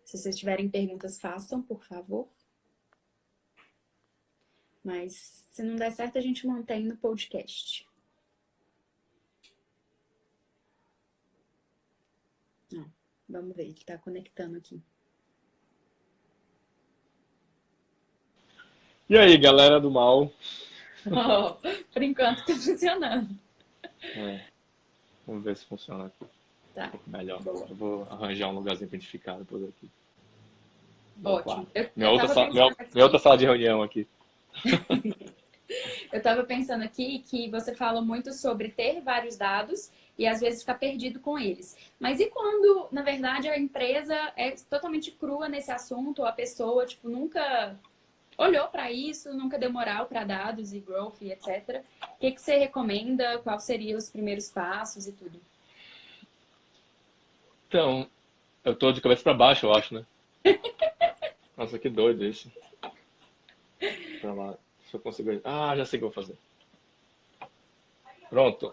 Se vocês tiverem perguntas, façam, por favor. Mas se não der certo, a gente mantém no podcast. Não, vamos ver, ele tá conectando aqui. E aí, galera do mal? Oh, por enquanto tá funcionando. É, vamos ver se funciona aqui um Tá, pouco melhor. boa. Eu vou arranjar um lugarzinho pra gente ficar depois aqui. Meu Ótimo. quarto. Eu, Minha eu outra, tava pensando minha outra aqui, sala de reunião aqui. eu tava pensando aqui que você fala muito sobre ter vários dados e às vezes ficar perdido com eles. Mas e quando, na verdade, a empresa é totalmente crua nesse assunto, ou a pessoa, tipo, nunca olhou para isso, nunca deu moral para dados e growth e etc. O que que você recomenda? Quais seriam os primeiros passos e tudo? Então, eu tô de cabeça pra baixo, eu acho, né? Nossa, que doido isso. Pra lá. Se eu conseguir. Ah, já sei o que eu vou fazer. Pronto.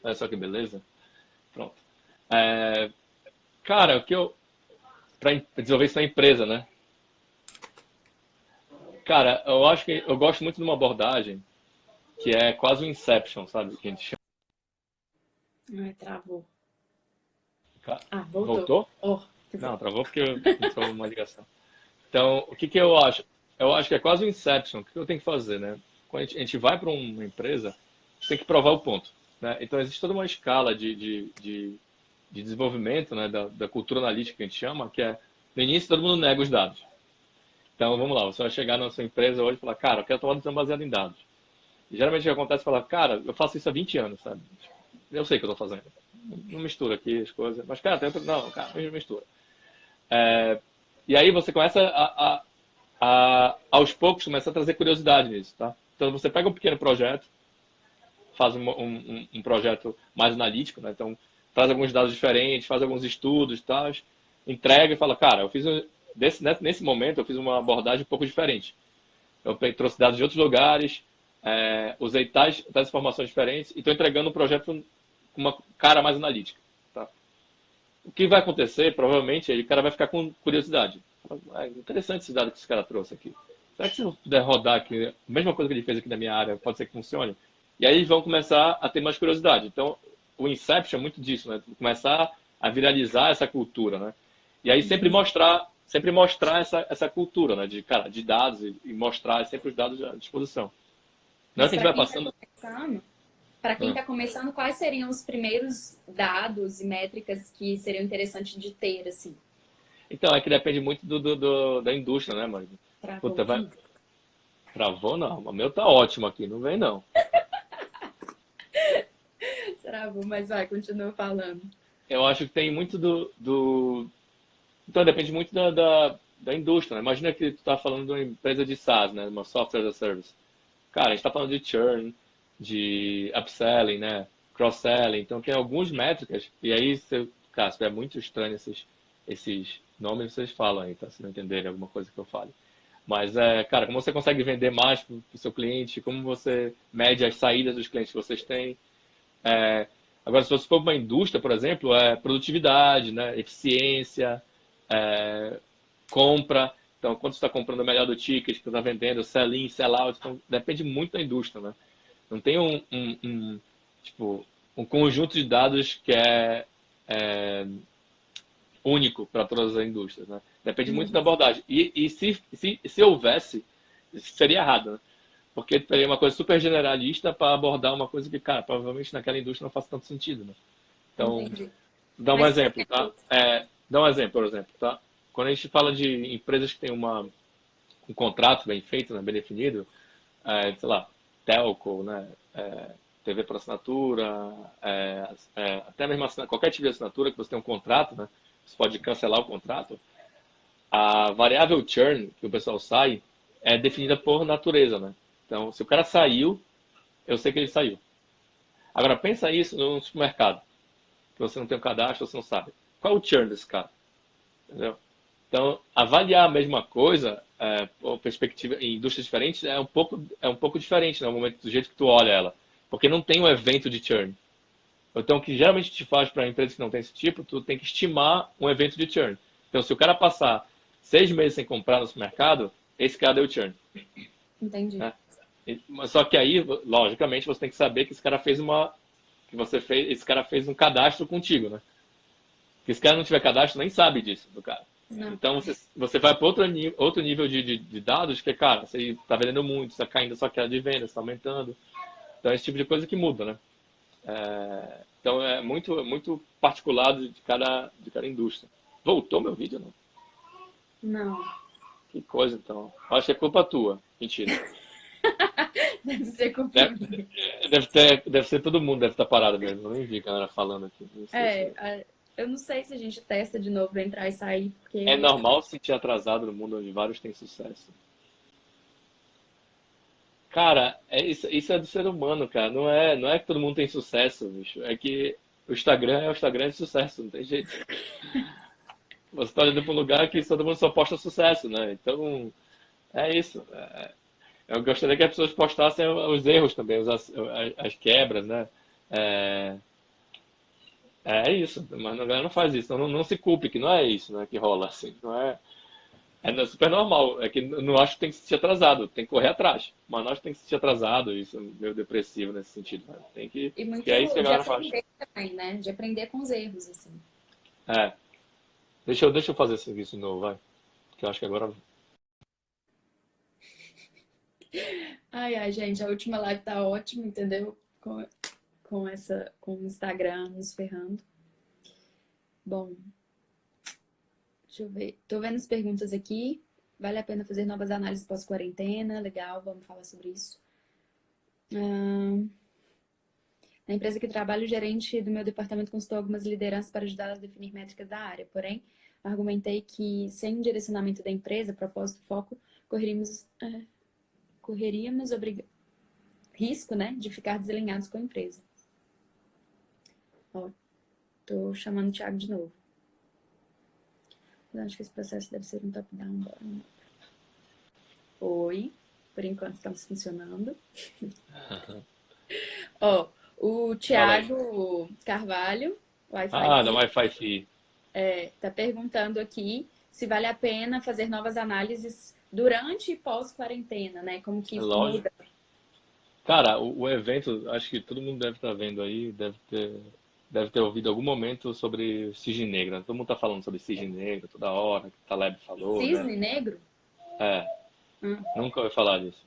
Olha só que beleza. Pronto. É, cara, o que eu. Pra desenvolver isso na empresa, né? Cara, eu acho que eu gosto muito de uma abordagem que é quase um Inception, sabe? Que a gente Ai, travou. chama. Ah, voltou. Voltou? Oh, que bom. Não, travou porque entrou uma ligação. Então, o que que eu acho? Eu acho que é quase um Inception. O que eu tenho que fazer, né? Quando a gente vai para uma empresa, a gente tem que provar o ponto, né? Então, existe toda uma escala de desenvolvimento, né, da cultura analítica que a gente chama, que é, no início, todo mundo nega os dados. Então, vamos lá, você vai chegar na sua empresa hoje e falar, cara, eu quero tomar decisão baseada em dados. E, geralmente, o que acontece é falar, cara, eu faço isso há 20 anos, sabe? Eu sei o que eu estou fazendo. Não mistura aqui as coisas. Mas, cara, não, cara, não mistura. E aí você começa aos poucos, começa a trazer curiosidade nisso, tá? Então, você pega um pequeno projeto, faz um projeto mais analítico, né? Então, traz alguns dados diferentes, faz alguns estudos e tal, entrega e fala, cara, nesse momento eu fiz uma abordagem um pouco diferente. Eu trouxe dados de outros lugares, usei tais informações diferentes e estou entregando um projeto com uma cara mais analítica. Tá? O que vai acontecer, provavelmente, o cara vai ficar com curiosidade. É interessante esse dado que esse cara trouxe aqui. Será que se eu puder rodar aqui, a mesma coisa que ele fez aqui na minha área, pode ser que funcione? E aí eles vão começar a ter mais curiosidade. Então, o Inception é muito disso, né? Começar a viralizar essa cultura, né? E aí Entendi. sempre mostrar essa cultura, né? De, cara, de dados e mostrar sempre os dados à disposição. Não é Mas que a gente vai passando. para quem Hum. está começando, quais seriam os primeiros dados e métricas que seriam interessantes de ter, assim? Então, é que depende muito da indústria, né, mano? Travou Puta, vai. aqui. Travou não. O meu tá ótimo aqui, não vem não. Travou, mas vai, continua falando. Eu acho que tem muito Então, depende muito da indústria, né? Imagina que tu tá falando de uma empresa de SaaS, né? Uma Software as a Service. Cara, a gente tá falando de churn, de upselling, né? Cross-selling. Então, tem algumas métricas. E aí, cara, se é muito estranho esses nomes, vocês falam aí, tá? Se não entenderem alguma coisa que eu fale. Mas, cara, como você consegue vender mais para o seu cliente, como você mede as saídas dos clientes que vocês têm. É, agora, se você for uma indústria, por exemplo, é produtividade, né? Eficiência, compra. Então, quando você está comprando o melhor do ticket, que você está vendendo, sell-in, sell-out, então depende muito da indústria, né? Não tem tipo, um conjunto de dados que é único para todas as indústrias, né? Depende muito da Uhum. abordagem. E se houvesse, seria errado, né? Porque teria uma coisa super generalista para abordar uma coisa que, cara, provavelmente naquela indústria não faz tanto sentido, né? Então, Entendi. dá um Mas, por exemplo, tá? exemplo, Dá um exemplo, por exemplo, tá? Quando a gente fala de empresas que têm um contrato bem feito, né, bem definido, sei lá, telco, né, TV por assinatura, até mesmo qualquer tipo de assinatura que você tem um contrato, né, você pode cancelar o contrato. A variável churn, que o pessoal sai, é definida por natureza, né? Então, se o cara saiu, eu sei que ele saiu. Agora, pensa isso no supermercado, que você não tem um cadastro, você não sabe. Qual é o churn desse cara? Entendeu? Então, avaliar a mesma coisa, por perspectiva em indústrias diferentes, é um pouco diferente, né, no momento do jeito que tu olha ela. Porque não tem um evento de churn. Então, o que geralmente te faz para empresas que não tem esse tipo, tu tem que estimar um evento de churn. Então, se o cara passar 6 meses sem comprar no supermercado, esse cara deu churn. entendi. Né? Mas só que aí, logicamente, você tem que saber que esse cara fez um cadastro contigo, né? Se esse cara não tiver cadastro, nem sabe disso do cara. Não, Então você vai para outro nível de dados que, cara, você está vendendo muito, está caindo a sua queda de venda, está aumentando. Então é esse tipo de coisa que muda, né? Então é muito particular de cada indústria. Voltou meu vídeo, não? não. Que coisa, então. Acho que é culpa tua. Mentira. Deve ser culpa Deve, minha. deve ser todo mundo, deve estar parado mesmo. Eu nem vi a galera falando aqui. Não sei se... Eu não sei se a gente testa de novo pra entrar e sair, É porque. normal se sentir atrasado no mundo onde vários têm sucesso. Cara, isso é do ser humano, cara. Não é que todo mundo tem sucesso, bicho. É que o Instagram de sucesso, não tem jeito. Você está olhando para um lugar que todo mundo só posta sucesso, né? Então, é isso. Eu gostaria que as pessoas postassem os erros também, as quebras, né? É, é isso, mas a galera não faz isso. Então, não se culpe, que não é isso, né, que rola assim. Não é, super normal. É que eu não acho que tem que se sentir atrasado, tem que correr atrás. Mas não acho que tem que se sentir atrasado, isso é meio depressivo nesse sentido. Né? Tem E que é isso que muito a de galera faz. aprender também, né? De aprender com os erros, assim. É, deixa eu fazer esse serviço de novo, vai. Que eu acho que agora. Ai, ai, gente, a última live tá ótima, entendeu? Com o Instagram nos ferrando. Bom, deixa eu ver. Tô vendo as perguntas aqui. Vale a pena fazer novas análises pós-quarentena? Legal, vamos falar sobre isso. Na empresa que trabalho, o gerente do meu departamento consultou algumas lideranças para ajudá-las a definir métricas da área. Porém, argumentei que, sem o direcionamento da empresa, propósito, foco, correríamos risco, né, de ficar desalinhados com a empresa. Ó, tô chamando o Thiago de novo. Eu acho que esse processo deve ser um top-down. Oi, por enquanto estamos funcionando. Ó, o Fala aí. Thiago Carvalho, Wi-Fi Ah, da Fi. Wi-Fi Fi. Tá perguntando aqui se vale a pena fazer novas análises durante e pós-quarentena, né? Como que É isso lógico. muda. Cara, o evento, acho que todo mundo deve estar vendo aí, deve ter ouvido algum momento sobre o cisne negro, né? Todo mundo tá falando sobre cisne negro toda hora, que o Taleb falou, né? Cisne negro? É, Hum, nunca ouvi falar disso.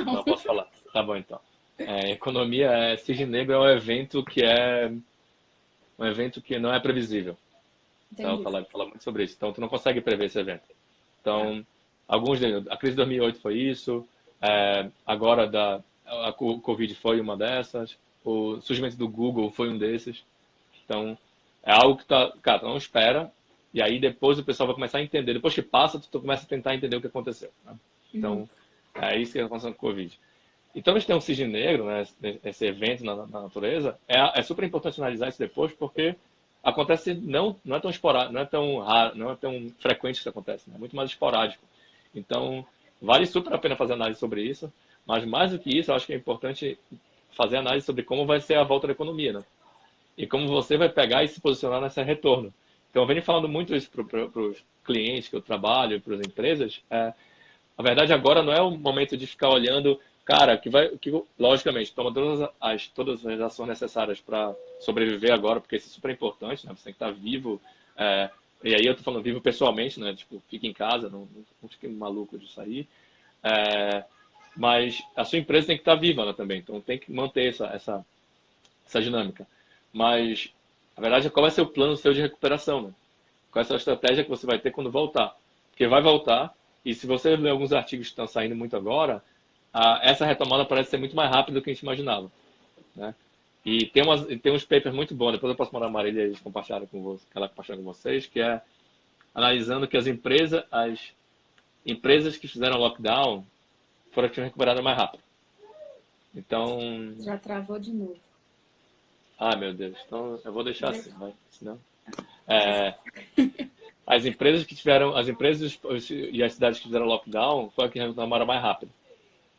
Então não, eu posso falar. Tá bom então. Economia cisne negro é um evento que não é previsível. Então o entendi. Taleb fala muito sobre isso. Então tu não consegue prever esse evento. Tá. Então, a crise de 2008 foi isso, agora a Covid foi uma dessas, o surgimento do Google foi um desses. Então, é algo que cara, tu não espera, e aí depois o pessoal vai começar a entender. Depois que passa, tu começa a tentar entender o que aconteceu, né? Uhum, Então, é isso que aconteceu com o Covid. Então, a gente tem um cisne negro, né, esse evento na natureza, é super importante analisar isso depois, porque acontece, não é tão esporádico, não é tão raro, não é tão frequente que isso acontece, né? É muito mais esporádico. Então, vale super a pena fazer análise sobre isso, mas mais do que isso, eu acho que é importante fazer análise sobre como vai ser a volta da economia, né? E como você vai pegar e se posicionar nesse retorno. Então, eu venho falando muito isso para os clientes que eu trabalho, para as empresas. A verdade agora não é o momento de ficar olhando, cara, logicamente toma todas as ações necessárias para sobreviver agora, porque isso é super importante, né? Você tem que estar vivo. é, e aí eu tô falando vivo pessoalmente, né? Tipo, fique em casa, não fique maluco de sair. É, mas a sua empresa tem que estar viva, né, também, então tem que manter essa dinâmica. Mas a verdade é qual vai ser o plano seu de recuperação, né? Qual é a sua estratégia que você vai ter quando voltar? Porque vai voltar, e se você ler alguns artigos que estão saindo muito agora, essa retomada parece ser muito mais rápida do que a gente imaginava, né? E tem uns papers muito bons, depois eu posso mandar a Marília e eles compartilharam com vocês, que ela compartilhou com vocês, que é analisando que as empresas que fizeram lockdown foram as que recuperaram mais rápido. Então, já travou de novo. meu Deus, então eu vou deixar assim, vai, senão... Mas, É, as empresas e as cidades que fizeram lockdown foi a que recuperaram mais rápido,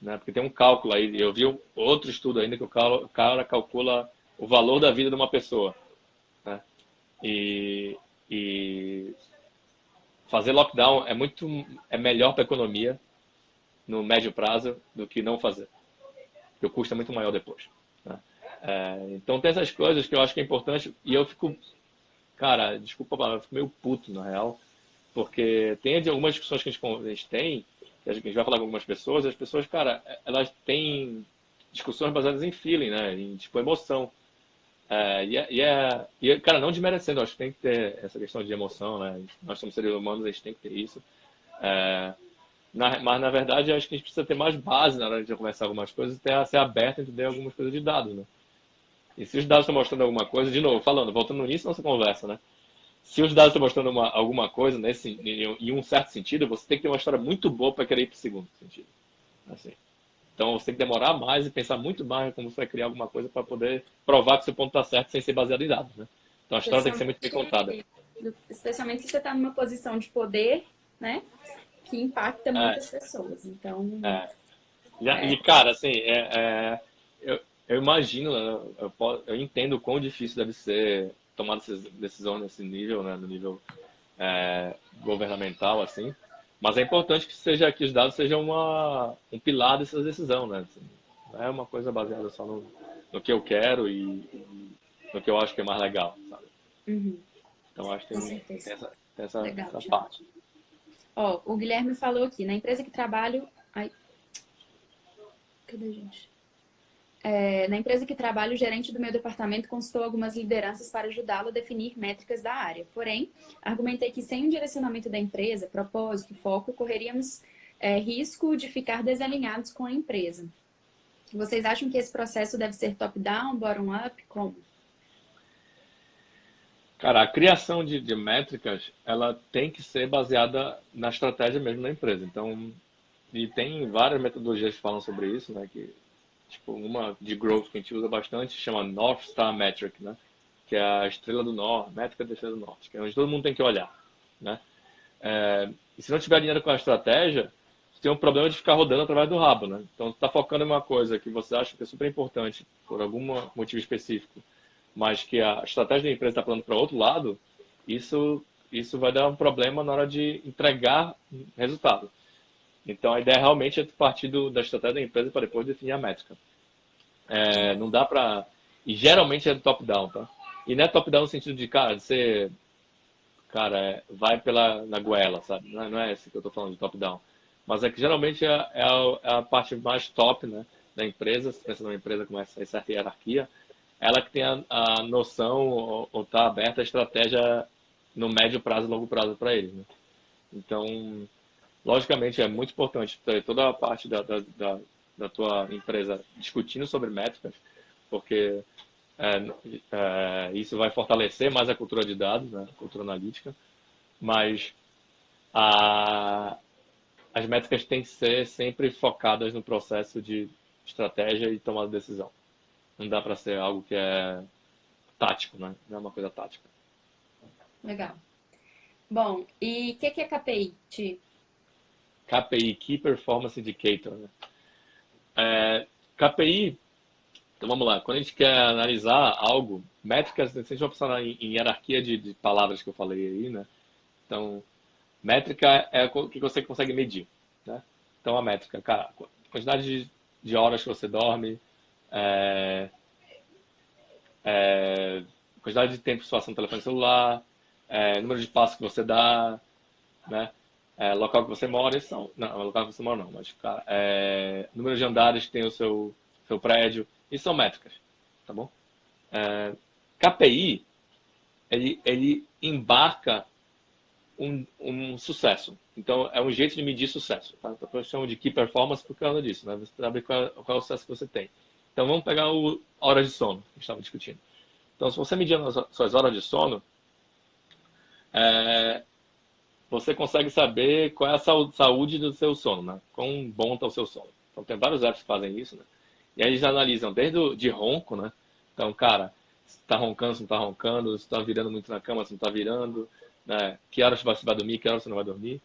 né? Porque tem um cálculo aí, eu vi outro estudo ainda que o cara calcula o valor da vida de uma pessoa, né? E, e fazer lockdown é melhor para a economia no médio prazo do que não fazer, porque o custo é muito maior depois, né? Então tem essas coisas que eu acho que é importante e eu fico, cara, desculpa a palavra, eu fico meio puto na real, porque tem algumas discussões que a gente tem, que a gente vai falar com algumas pessoas, e as pessoas, cara, elas têm discussões baseadas em feeling, né? Em, tipo, emoção. Cara, não desmerecendo, acho que tem que ter essa questão de emoção, né? Nós somos seres humanos, a gente tem que ter isso. É, mas, na verdade, eu acho que a gente precisa ter mais base na hora de conversar algumas coisas e ser aberto a entender algumas coisas de dados, né? E se os dados estão mostrando alguma coisa, de novo, voltando no início da nossa conversa, né? Se os dados estão mostrando alguma coisa em um certo sentido, você tem que ter uma história muito boa para querer ir para o segundo sentido. Assim. Então você tem que demorar mais e pensar muito mais como você vai criar alguma coisa para poder provar que seu ponto está certo sem ser baseado em dados, né? Então a história tem que ser muito bem contada. especialmente se você está numa posição de poder, né? Que impacta É, muitas pessoas. Então, é. Cara, assim, eu, eu imagino, né, eu entendo o quão difícil deve ser tomar decisão nesse nível, né, no nível governamental, assim. Mas é importante que os dados sejam um pilar dessa decisão, né? Assim, não é uma coisa baseada só no que eu quero e no que eu acho que é mais legal, sabe? uhum, Então acho que com certeza. tem Legal, essa Thiago. parte. Ó, o Guilherme falou aqui, na empresa que trabalho. Ai, cadê, gente? Na empresa que trabalho, o gerente do meu departamento consultou algumas lideranças para ajudá-lo a definir métricas da área. Porém, argumentei que sem o direcionamento da empresa, propósito, foco, correríamos risco de ficar desalinhados com a empresa. Vocês acham que esse processo deve ser top-down, bottom-up? Como? Cara, a criação de métricas, ela tem que ser baseada na estratégia mesmo da empresa. Então, e tem várias metodologias que falam sobre isso, né? Que, tipo, uma de growth que a gente usa bastante chama North Star Metric, né? Que é a estrela do norte, métrica da estrela do norte, que é onde todo mundo tem que olhar, né? E se não tiver dinheiro com a estratégia, você tem um problema de ficar rodando através do rabo, né? Então, você está focando em uma coisa que você acha que é super importante por algum motivo específico, mas que a estratégia da empresa está falando para outro lado, isso vai dar um problema na hora de entregar resultado. Então, a ideia realmente é partir da estratégia da empresa para depois definir a métrica. Não dá para... E geralmente é top-down, tá? E não é top-down no sentido de, cara, de ser... Cara, vai na goela, sabe? Não é esse que eu estou falando de top-down. Mas é que geralmente é a parte mais top, né, da empresa, se pensa numa empresa com essa certa hierarquia, ela que tem a noção ou está aberta a estratégia no médio prazo e longo prazo para eles, né? Então, logicamente, é muito importante ter toda a parte da tua empresa discutindo sobre métricas, porque isso vai fortalecer mais a cultura de dados, né, a cultura analítica, mas a, as métricas têm que ser sempre focadas no processo de estratégia e tomada de decisão. Não dá para ser algo que é tático, né? Não é uma coisa tática. Legal. Bom, e o que é KPI, Ti? KPI, Key Performance Indicator, né? KPI, então vamos lá, quando a gente quer analisar algo, métricas, se a gente vai pensar em hierarquia de palavras que eu falei aí, né? Então, métrica é o que você consegue medir, né? Então, a métrica, cara, quantidade de horas que você dorme, é, quantidade de tempo que você passa no telefone celular, número de passos que você dá, né? Local que você mora, são. Não, local que você mora não, mas cara, número de andares que tem o seu prédio, isso são métricas, tá bom? KPI, ele embarca um sucesso. Então, é um jeito de medir sucesso. Tá? Então, eu chamo de Key Performance por causa disso, né? Você sabe qual é o sucesso que você tem. Então, vamos pegar horas de sono, que a gente estava discutindo. Então, se você medir as suas horas de sono, você consegue saber qual é a saúde do seu sono, né? Quão bom está o seu sono. Então, tem vários apps que fazem isso, né? E aí eles analisam desde de ronco, né? Então, cara, se tá roncando, se não tá roncando, se tá virando muito na cama, se não tá virando, né? Que horas você vai dormir, que horas você não vai dormir.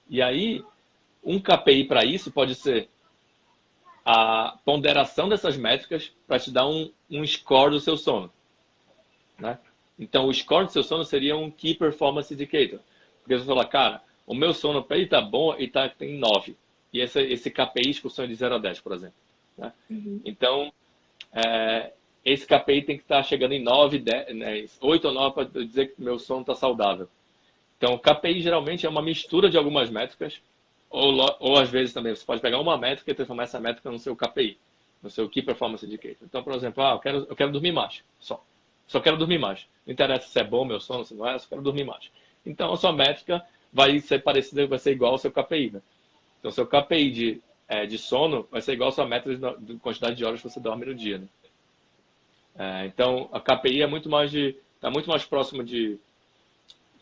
E aí, um KPI para isso pode ser a ponderação dessas métricas para te dar um score do seu sono, né? Então, o score do seu sono seria um Key Performance Indicator. Porque você fala, cara, o meu sono, para ele tá bom, ele tem 9. E esse KPI funciona de 0 a 10, por exemplo, né? Uhum. Então, esse KPI tem que estar chegando em 9, 10, né, 8 ou 9 para dizer que meu sono está saudável. Então, o KPI geralmente é uma mistura de algumas métricas, ou às vezes também você pode pegar uma métrica e transformar essa métrica no seu KPI, no seu Key Performance Indicator. Então, por exemplo, eu quero dormir mais, só quero dormir mais. Não interessa se é bom meu sono, se não é, só quero dormir mais. Então, a sua métrica vai ser parecida, vai ser igual ao seu KPI, né? Então, seu KPI de sono vai ser igual à sua métrica de quantidade de horas que você dorme no dia, né? Então, a KPI está muito mais próximo de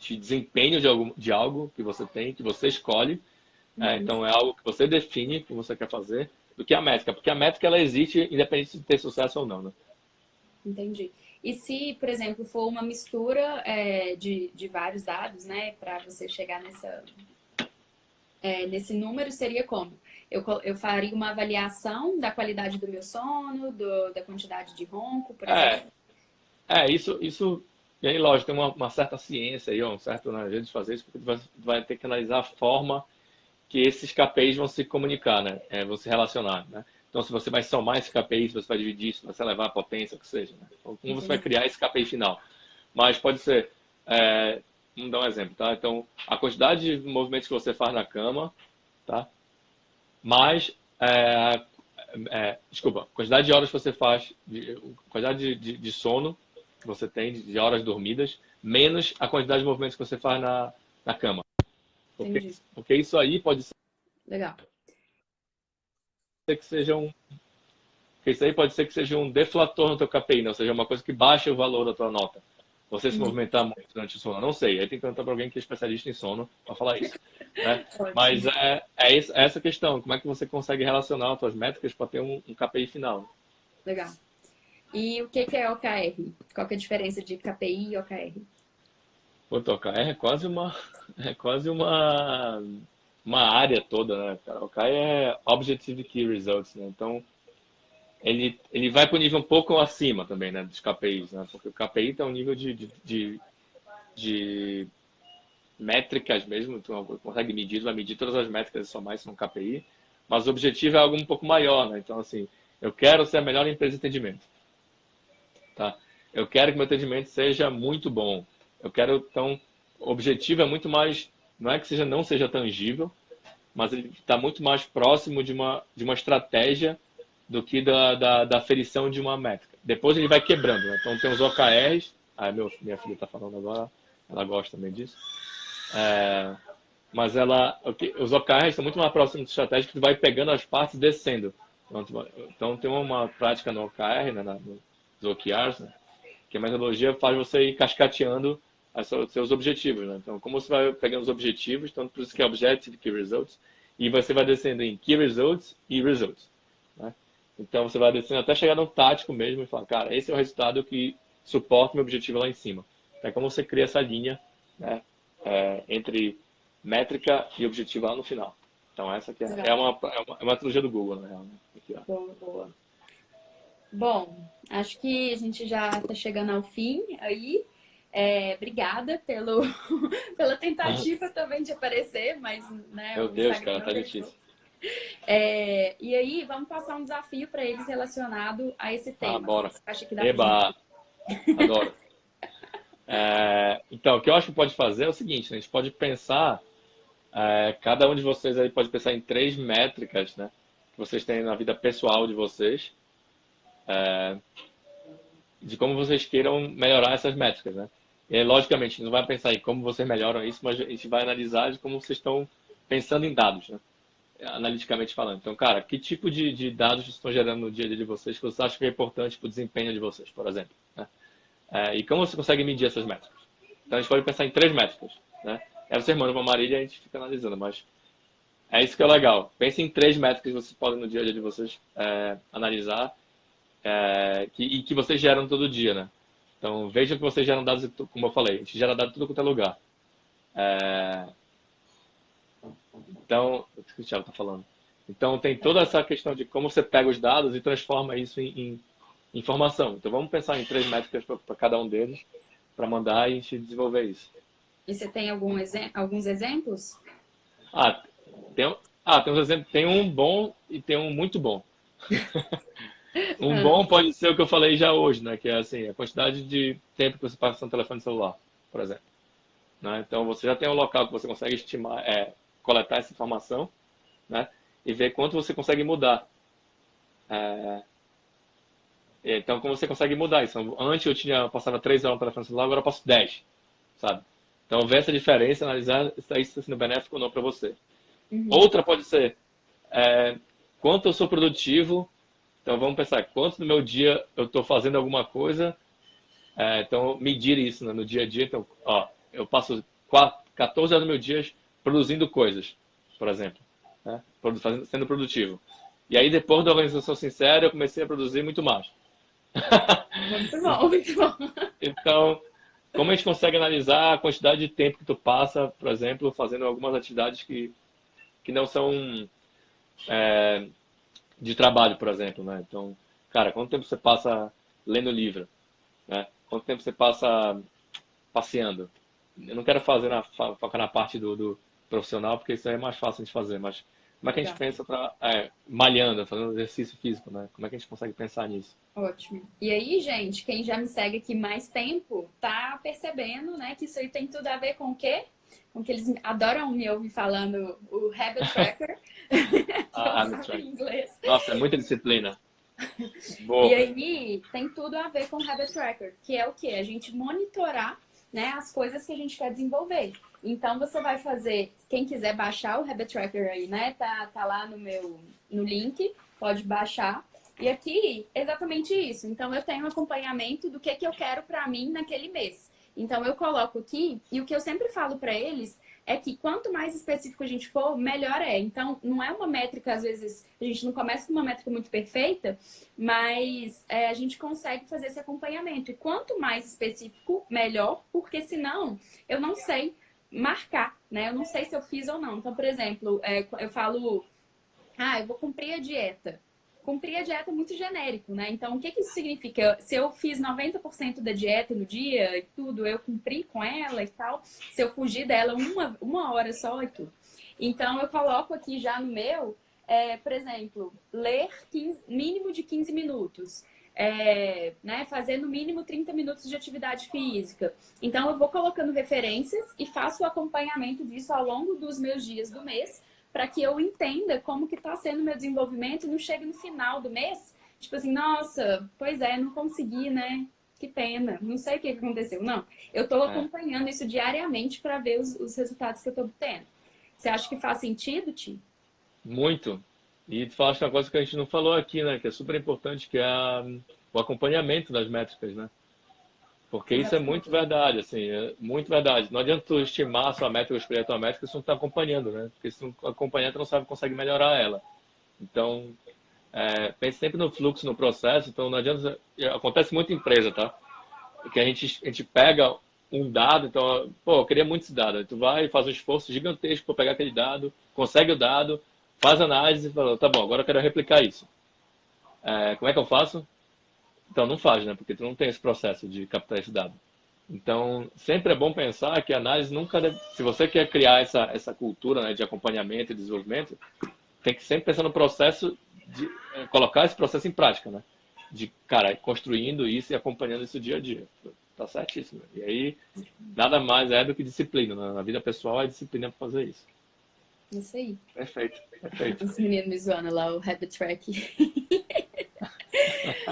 desempenho de algo que você tem, que você escolhe. Então, é algo que você define que você quer fazer, do que a métrica. Porque a métrica, ela existe independente de ter sucesso ou não, né? Entendi. E se, por exemplo, for uma mistura de vários dados, né, para você chegar nesse número, seria como? Eu faria uma avaliação da qualidade do meu sono, da quantidade de ronco, por É, exemplo. isso, e aí, lógico, tem uma certa ciência aí, um certo jeito de fazer isso, porque vai ter que analisar a forma que esses KPIs vão se comunicar, né? Vão se relacionar, né? Então, se você vai somar esse KPI, se você vai dividir, se você vai levar a potência, o que seja, né? Então, como você vai Entendi. criar esse KPI final? Mas pode ser, vamos dar um exemplo, tá? Então, a quantidade de movimentos que você faz na cama, tá? Mais, desculpa, a quantidade de horas que você faz, quantidade de sono que você tem, de horas dormidas, menos a quantidade de movimentos que você faz na cama. Entendi. Porque isso aí pode Legal. ser que seja porque isso aí pode ser que seja um deflator no teu KPI, né? Ou seja, uma coisa que baixa o valor da tua nota. Você se movimentar muito durante o sono, não sei. Aí tem que perguntar para alguém que é especialista em sono para falar isso, né? Mas Ótimo. é essa questão. Como é que você consegue relacionar as tuas métricas para ter um KPI final? Legal. E o que é OKR? Qual que é a diferença de KPI e OKR? Pô, tua OKR é quase uma área toda, né, cara? O OKR é Objective Key Results, né? Então, ele vai para o nível um pouco acima também, né, dos KPIs, né? Porque o KPI está um nível de métricas mesmo, tu consegue medir, tu vai medir todas as métricas e somar isso num KPI, mas o objetivo é algo um pouco maior, né? Então, assim, eu quero ser a melhor empresa de atendimento, tá? Eu quero que meu atendimento seja muito bom. Eu quero, então, o objetivo é muito mais, não é que seja, não seja tangível, mas ele está muito mais próximo de uma estratégia do que da aferição de uma métrica. Depois ele vai quebrando, né? Então tem os OKRs, minha filha está falando agora, ela gosta também disso. É, mas os OKRs estão muito mais próximos de estratégia que tu vai pegando as partes e descendo. Então tem uma prática no OKR, né, nos OKRs, né, que a metodologia faz você ir cascateando os seus objetivos, né? Então, como você vai pegando os objetivos, então por isso que é Objective Key Results, e você vai descendo em Key Results e Results, né? Então, você vai descendo até chegar no tático mesmo e falar, cara, esse é o resultado que suporta o meu objetivo lá em cima. Então, é como você cria essa linha, né, entre métrica e objetivo lá no final. Então, essa aqui Exato. é uma trilogia do Google, na real, né? Aqui, ó. Boa, boa. Bom, acho que a gente já está chegando ao fim aí. Obrigada pela tentativa também de aparecer, mas né, Meu o Deus, Instagram cara, não tá deixou. difícil. E aí, vamos passar um desafio para eles relacionado a esse Ah, tema. O que bora. você acha que dá pra gente Eba, fazer? adoro. Então, o que eu acho que pode fazer é o seguinte, né? A gente pode pensar, cada um de vocês aí pode pensar em 3 métricas, né? Que vocês têm na vida pessoal de vocês, de como vocês queiram melhorar essas métricas, né? E aí, logicamente, a gente não vai pensar em como vocês melhoram isso, mas a gente vai analisar de como vocês estão pensando em dados, né? Analiticamente falando. Então, cara, que tipo de dados estão gerando no dia a dia de vocês que vocês acham que é importante para o desempenho de vocês, por exemplo, né? E como você consegue medir essas métricas? Então, a gente pode pensar em 3 métricas, né? Aí você manda uma Marília e a gente fica analisando, mas é isso que é legal. Pense em 3 métricas que vocês podem no dia a dia de vocês analisar e que vocês geram todo dia, né? Então, veja que vocês geram dados, como eu falei, a gente gera dados em tudo quanto é lugar. Então, o que o Thiago está falando? Então, tem toda essa questão de como você pega os dados e transforma isso em informação. Então, vamos pensar em 3 métricas para cada um deles, para mandar e a gente desenvolver isso. E você tem alguns exemplos? Ah, tem uns exemplos, tem um bom e tem um muito bom. Um Ah, bom pode ser o que eu falei já hoje, né? Que é assim, a quantidade de tempo que você passa no telefone celular, por exemplo, né? Então você já tem um local que você consegue estimar, coletar essa informação, né? E ver quanto você consegue mudar. Então, como você consegue mudar isso? Antes passava 3 horas no telefone celular, agora eu passo 10, sabe? Então, ver essa diferença, analisar se isso está sendo benéfico ou não para você. uhum. Outra pode ser quanto eu sou produtivo. Então, vamos pensar quanto no meu dia eu estou fazendo alguma coisa. Então, medir isso, né, no dia a dia. Então, ó, eu passo 14 horas do meu dia produzindo coisas, por exemplo, né? Sendo produtivo. E aí, depois da organização sincera, eu comecei a produzir muito mais. Muito bom, muito bom. Então, como a gente consegue analisar a quantidade de tempo que tu passa, por exemplo, fazendo algumas atividades que não são de trabalho, por exemplo, né? Então, cara, quanto tempo você passa lendo livro, né? Quanto tempo você passa passeando? Eu não quero focar na parte do profissional, porque isso aí é mais fácil de fazer, mas como é que a gente Legal. pensa para malhando, fazendo exercício físico, né? Como é que a gente consegue pensar nisso? Ótimo. E aí, gente, quem já me segue aqui mais tempo, tá percebendo, né, que isso aí tem tudo a ver com o quê? Com que eles adoram me ouvir falando o Habit Tracker, que eu Ah, me falo em inglês. Nossa, é muita disciplina. E Boa. aí tem tudo a ver com o Habit Tracker, que é o quê? A gente monitorar, né, as coisas que a gente quer desenvolver. Então você vai fazer, quem quiser baixar o Habit Tracker aí, né, tá lá no link, pode baixar. E aqui, exatamente isso. Então eu tenho um acompanhamento do que eu quero para mim naquele mês. Então eu coloco aqui e o que eu sempre falo para eles é que quanto mais específico a gente for, melhor é. Então não é uma métrica, às vezes a gente não começa com uma métrica muito perfeita, mas a gente consegue fazer esse acompanhamento. E quanto mais específico, melhor, porque senão eu não sei marcar, né? Eu não sei se eu fiz ou não. Então, por exemplo, eu falo, eu vou cumprir a dieta. cumprir a dieta é muito genérico, né? Então, o que que isso significa? Se eu fiz 90% da dieta no dia e tudo, eu cumpri com ela e tal, se eu fugir dela uma hora só e tudo. Então, eu coloco aqui já no meu, por exemplo, ler mínimo de 15 minutos. Né, fazer no mínimo 30 minutos de atividade física. Então, eu vou colocando referências e faço o acompanhamento disso ao longo dos meus dias do mês, para que eu entenda como que está sendo o meu desenvolvimento e não chegue no final do mês, tipo assim, nossa, pois é, não consegui, né? Que pena, não sei o que aconteceu. Não, eu estou acompanhando isso diariamente para ver os resultados que eu estou obtendo. Você acha que faz sentido, Ti? Muito. E tu falaste uma coisa que a gente não falou aqui, né? Que é super importante, que é o acompanhamento das métricas, né? Porque isso é muito Exatamente. verdade, assim, é muito verdade. Não adianta tu estimar a sua métrica ou escolher a tua métrica se tu não está acompanhando, né? Porque se tu não acompanhar, tu não sabe, consegue melhorar ela. Então, pense sempre no fluxo, no processo. Então, não adianta... Acontece muito em empresa, tá? Que a gente pega um dado, então, pô, eu queria muito esse dado. Aí tu vai e faz um esforço gigantesco para pegar aquele dado, consegue o dado, faz análise e fala, tá bom, agora eu quero replicar isso. Como é que eu faço? Então não faz, né? Porque tu não tem esse processo de captar esse dado. Então sempre é bom pensar que a análise nunca deve... Se você quer criar essa cultura, né, de acompanhamento e desenvolvimento, tem que sempre pensar no processo de colocar esse processo em prática, né? De, cara, construindo isso e acompanhando isso dia a dia. Tá certíssimo. E aí nada mais é do que disciplina, né? Na vida pessoal é disciplina para fazer isso. Isso aí. Perfeito, perfeito. Os meninos me zoando lá, o Habit Track.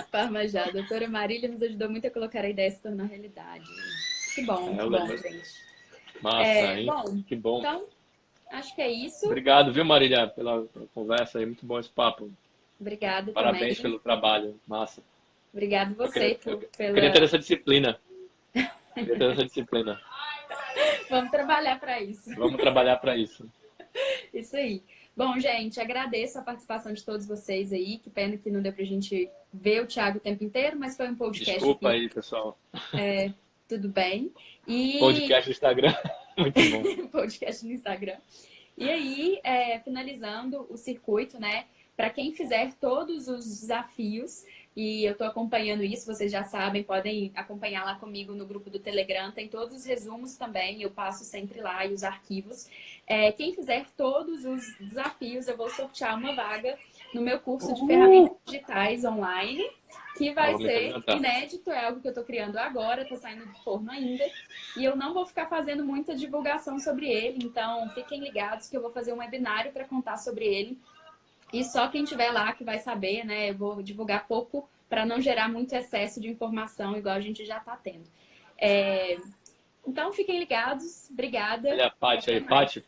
Parmajada. A doutora Marília nos ajudou muito a colocar a ideia se tornar realidade. Que Eu bom, lembro. gente. Massa, hein? Bom, Que bom. então, acho que é isso. Obrigado, viu, Marília, pela conversa aí. Muito bom esse papo. Obrigada Parabéns também. pelo trabalho. Massa. Obrigado você Eu queria ter pela. essa disciplina. Queria ter essa disciplina. Vamos trabalhar para isso. Vamos trabalhar para isso. Isso aí. Bom, gente, agradeço a participação de todos vocês aí. Que pena que não deu pra gente ver o Thiago o tempo inteiro, mas foi um podcast Desculpa aqui. aí, pessoal. Tudo bem. E Podcast no Instagram. Muito bom. podcast no Instagram. E aí, finalizando o circuito, né? Para quem fizer todos os desafios, e eu estou acompanhando isso, vocês já sabem, podem acompanhar lá comigo no grupo do Telegram, tem todos os resumos também, eu passo sempre lá e os arquivos. Quem fizer todos os desafios, eu vou sortear uma vaga no meu curso de ferramentas digitais online, que vai Vou me ser candidatar. inédito, é algo que eu estou criando agora, está saindo do forno ainda. E eu não vou ficar fazendo muita divulgação sobre ele, então fiquem ligados que eu vou fazer um webinário para contar sobre ele. E só quem estiver lá que vai saber, né? Eu vou divulgar pouco para não gerar muito excesso de informação, igual a gente já está tendo. Então fiquem ligados, obrigada. Olha a Paty aí. Paty,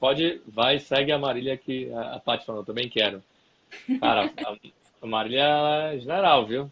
vai, segue a Marília que a Paty falou, eu também quero. Cara, a Marília é general, viu?